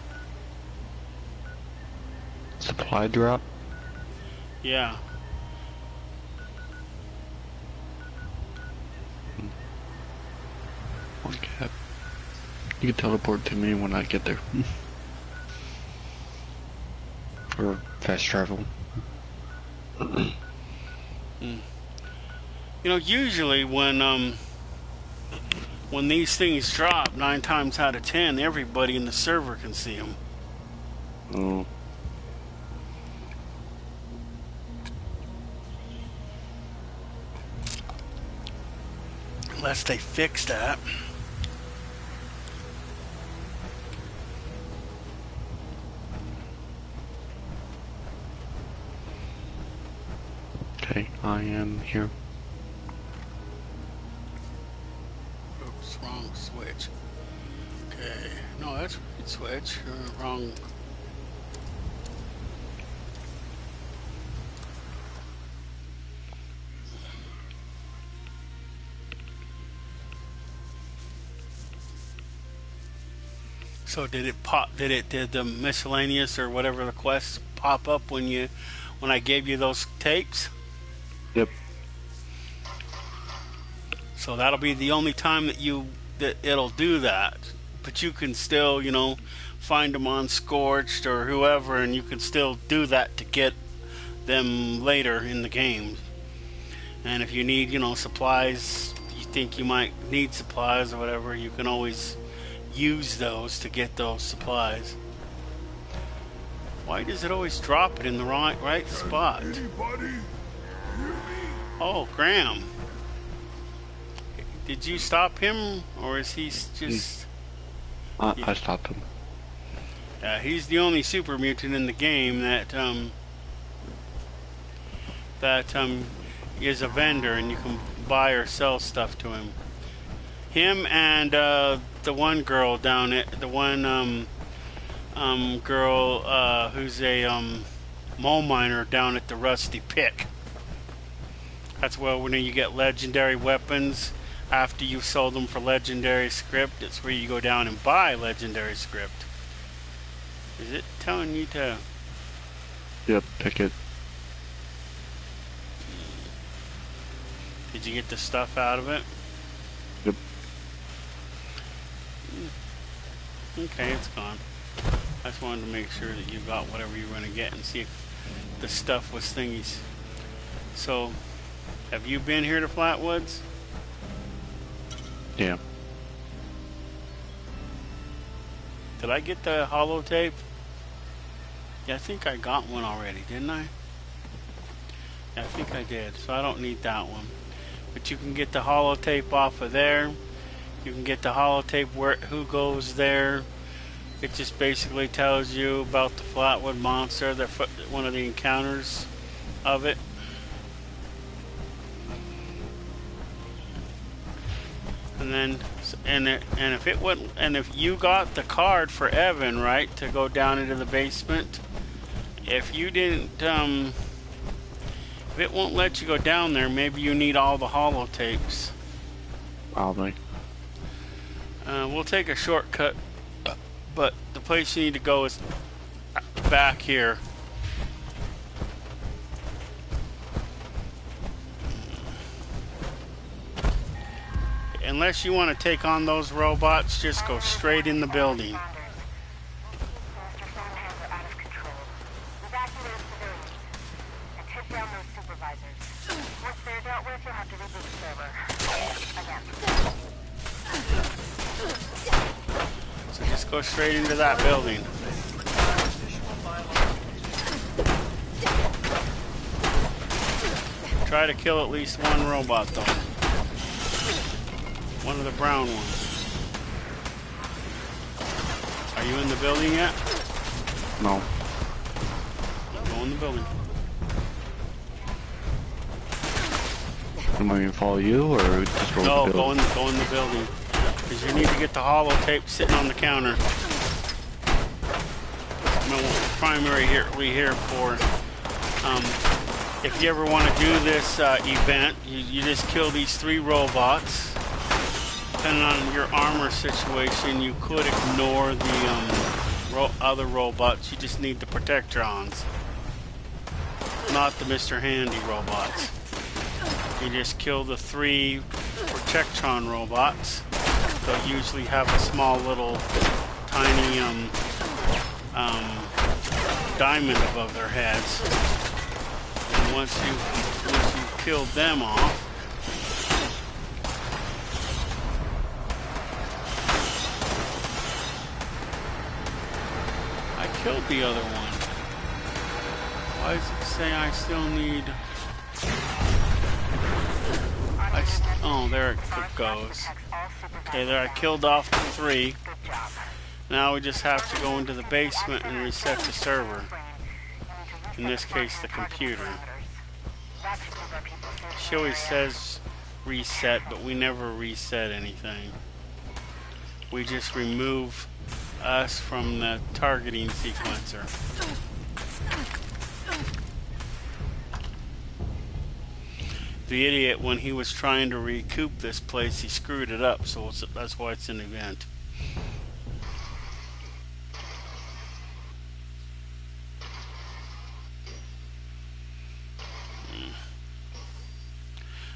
Supply drop? Yeah. Okay. You can teleport to me when I get there. Or fast travel. You know, usually when these things drop, 9 times out of 10, everybody in the server can see them. Oh. Unless they fix that. Okay, I am here. Oops, wrong switch. Okay, no, that's right switch. Wrong. So did it pop? Did the miscellaneous or whatever the quests pop up when I gave you those tapes? Yep. So that'll be the only time that it'll do that. But you can still, find them on Scorched or whoever, and you can still do that to get them later in the game. And if you need, supplies, you think you might need supplies or whatever, you can always use those to get those supplies. Why does it always drop it in the right spot? Oh, Graham. Did you stop him, or is he just... I stopped him. He's the only super mutant in the game that is a vendor, and you can buy or sell stuff to him. Him and the one girl down at the one girl who's a mole miner down at the Rusty Pick. That's where when you get legendary weapons after you've sold them for legendary script. It's where you go down and buy legendary script. Is it telling you to? Yep, pick it. Did you get the stuff out of it? Okay, it's gone. I just wanted to make sure that you got whatever you were going to get and see if the stuff was thingies. So, have you been here to Flatwoods? Yeah. Did I get the holotape? Yeah, I think I got one already, didn't I? Yeah, I think I did, so I don't need that one. But you can get the holotape off of there. You can get the holotape who goes there. It just basically tells you about the Flatwood monster, one of the encounters of it. And then, and if you got the card for Evan, right, to go down into the basement, if you didn't, if it won't let you go down there, maybe you need all the holotapes. Probably. We'll take a shortcut, but the place you need to go is back here. Unless you want to take on those robots, just go straight in the building. So just go straight into that building. Try to kill at least one robot though. One of the brown ones. Are you in the building yet? No. Go in the building. Am I gonna follow you or just go No, in the building? go in the building. Because you need to get the holotape sitting on the counter. No, primarily here for if you ever want to do this event, you just kill these 3 robots. Depending on your armor situation, you could ignore the other robots. You just need the Protectrons, not the Mr. Handy robots. You just kill the 3 Protectron robots. They'll usually have a small little tiny diamond above their heads. And once you've killed them off, I killed the other one. Why does it say I still need... oh, there it goes. Okay, there I killed off the 3. Now we just have to go into the basement and reset the server. In this case, the computer. She always says reset, but we never reset anything. We just remove us from the targeting sequencer. The idiot, when he was trying to recoup this place, he screwed it up, so that's why it's an event.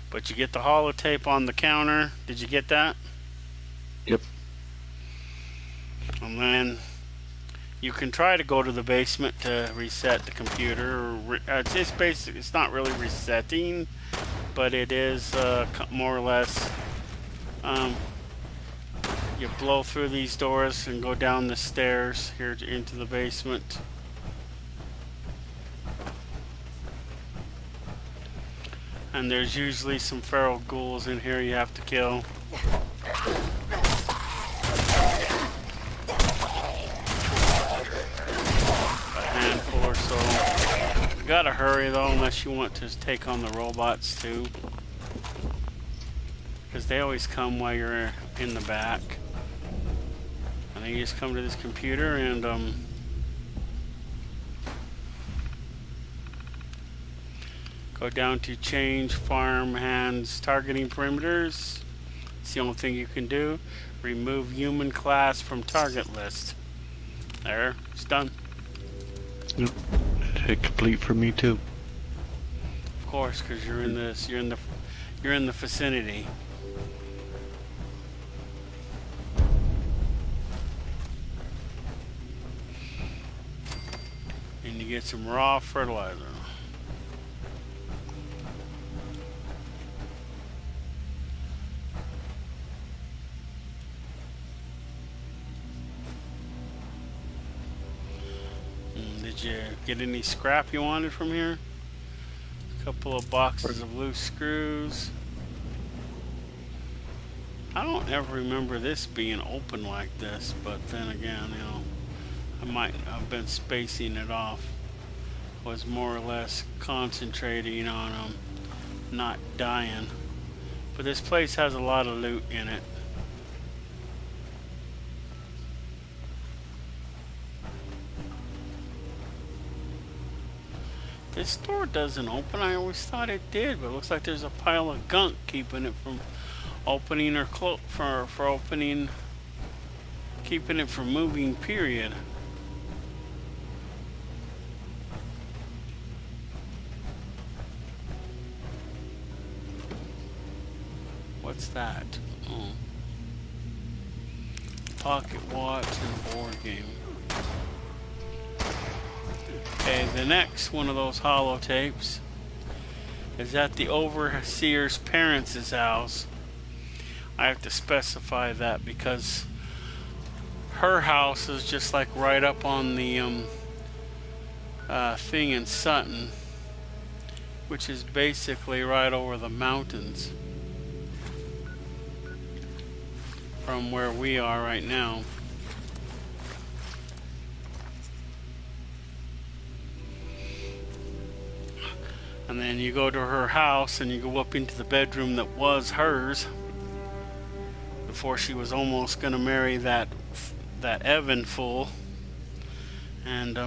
But you get the holotape on the counter. Did you get that? Yep. And then you can try to go to the basement to reset the computer. It's basic. It's not really resetting, but it is more or less. You blow through these doors and go down the stairs here into the basement. And there's usually some feral ghouls in here you have to kill. A handful or so. You gotta hurry though, unless you want to take on the robots too. Because they always come while you're in the back. And then you just come to this computer and go down to change farm hands targeting perimeters. It's the only thing you can do. Remove human class from target list. There, it's done. Yep. Hit complete for me too. Of course, because you're in this. You're in the vicinity. you get some raw fertilizer. Did you get any scrap you wanted from here? A couple of boxes of loose screws. I don't ever remember this being open like this, but then again, you know, I might have been spacing it off. Was more or less concentrating on not dying. But this place has a lot of loot in it. This door doesn't open. I always thought it did, but it looks like there's a pile of gunk keeping it from opening or for opening, keeping it from moving, period. What's that? Oh. Pocket watch and board game. Okay, the next one of those holotapes is at the overseer's parents' house. I have to specify that because her house is just like right up on the thing in Sutton, which is basically right over the mountains from where we are right now. And then you go to her house and you go up into the bedroom that was hers before she was almost gonna marry that Evan fool. And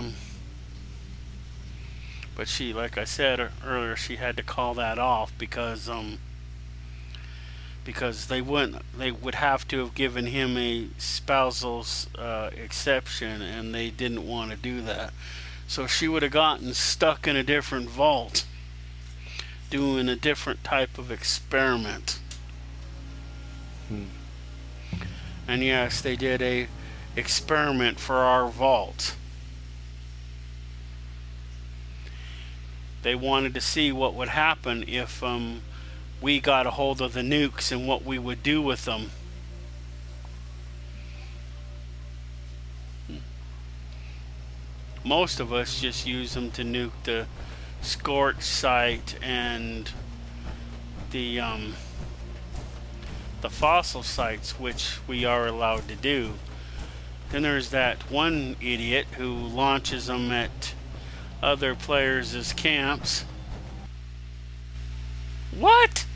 but she, like I said earlier, she had to call that off because they would have to have given him a spousal exception, and they didn't want to do that. So she would have gotten stuck in a different vault doing a different type of experiment. And yes, they did a experiment for our vault. They wanted to see what would happen if we got a hold of the nukes and what we would do with them. Most of us just use them to nuke the Scorch site and the fossil sites, which we are allowed to do. Then there's that one idiot who launches them at other players' camps. What?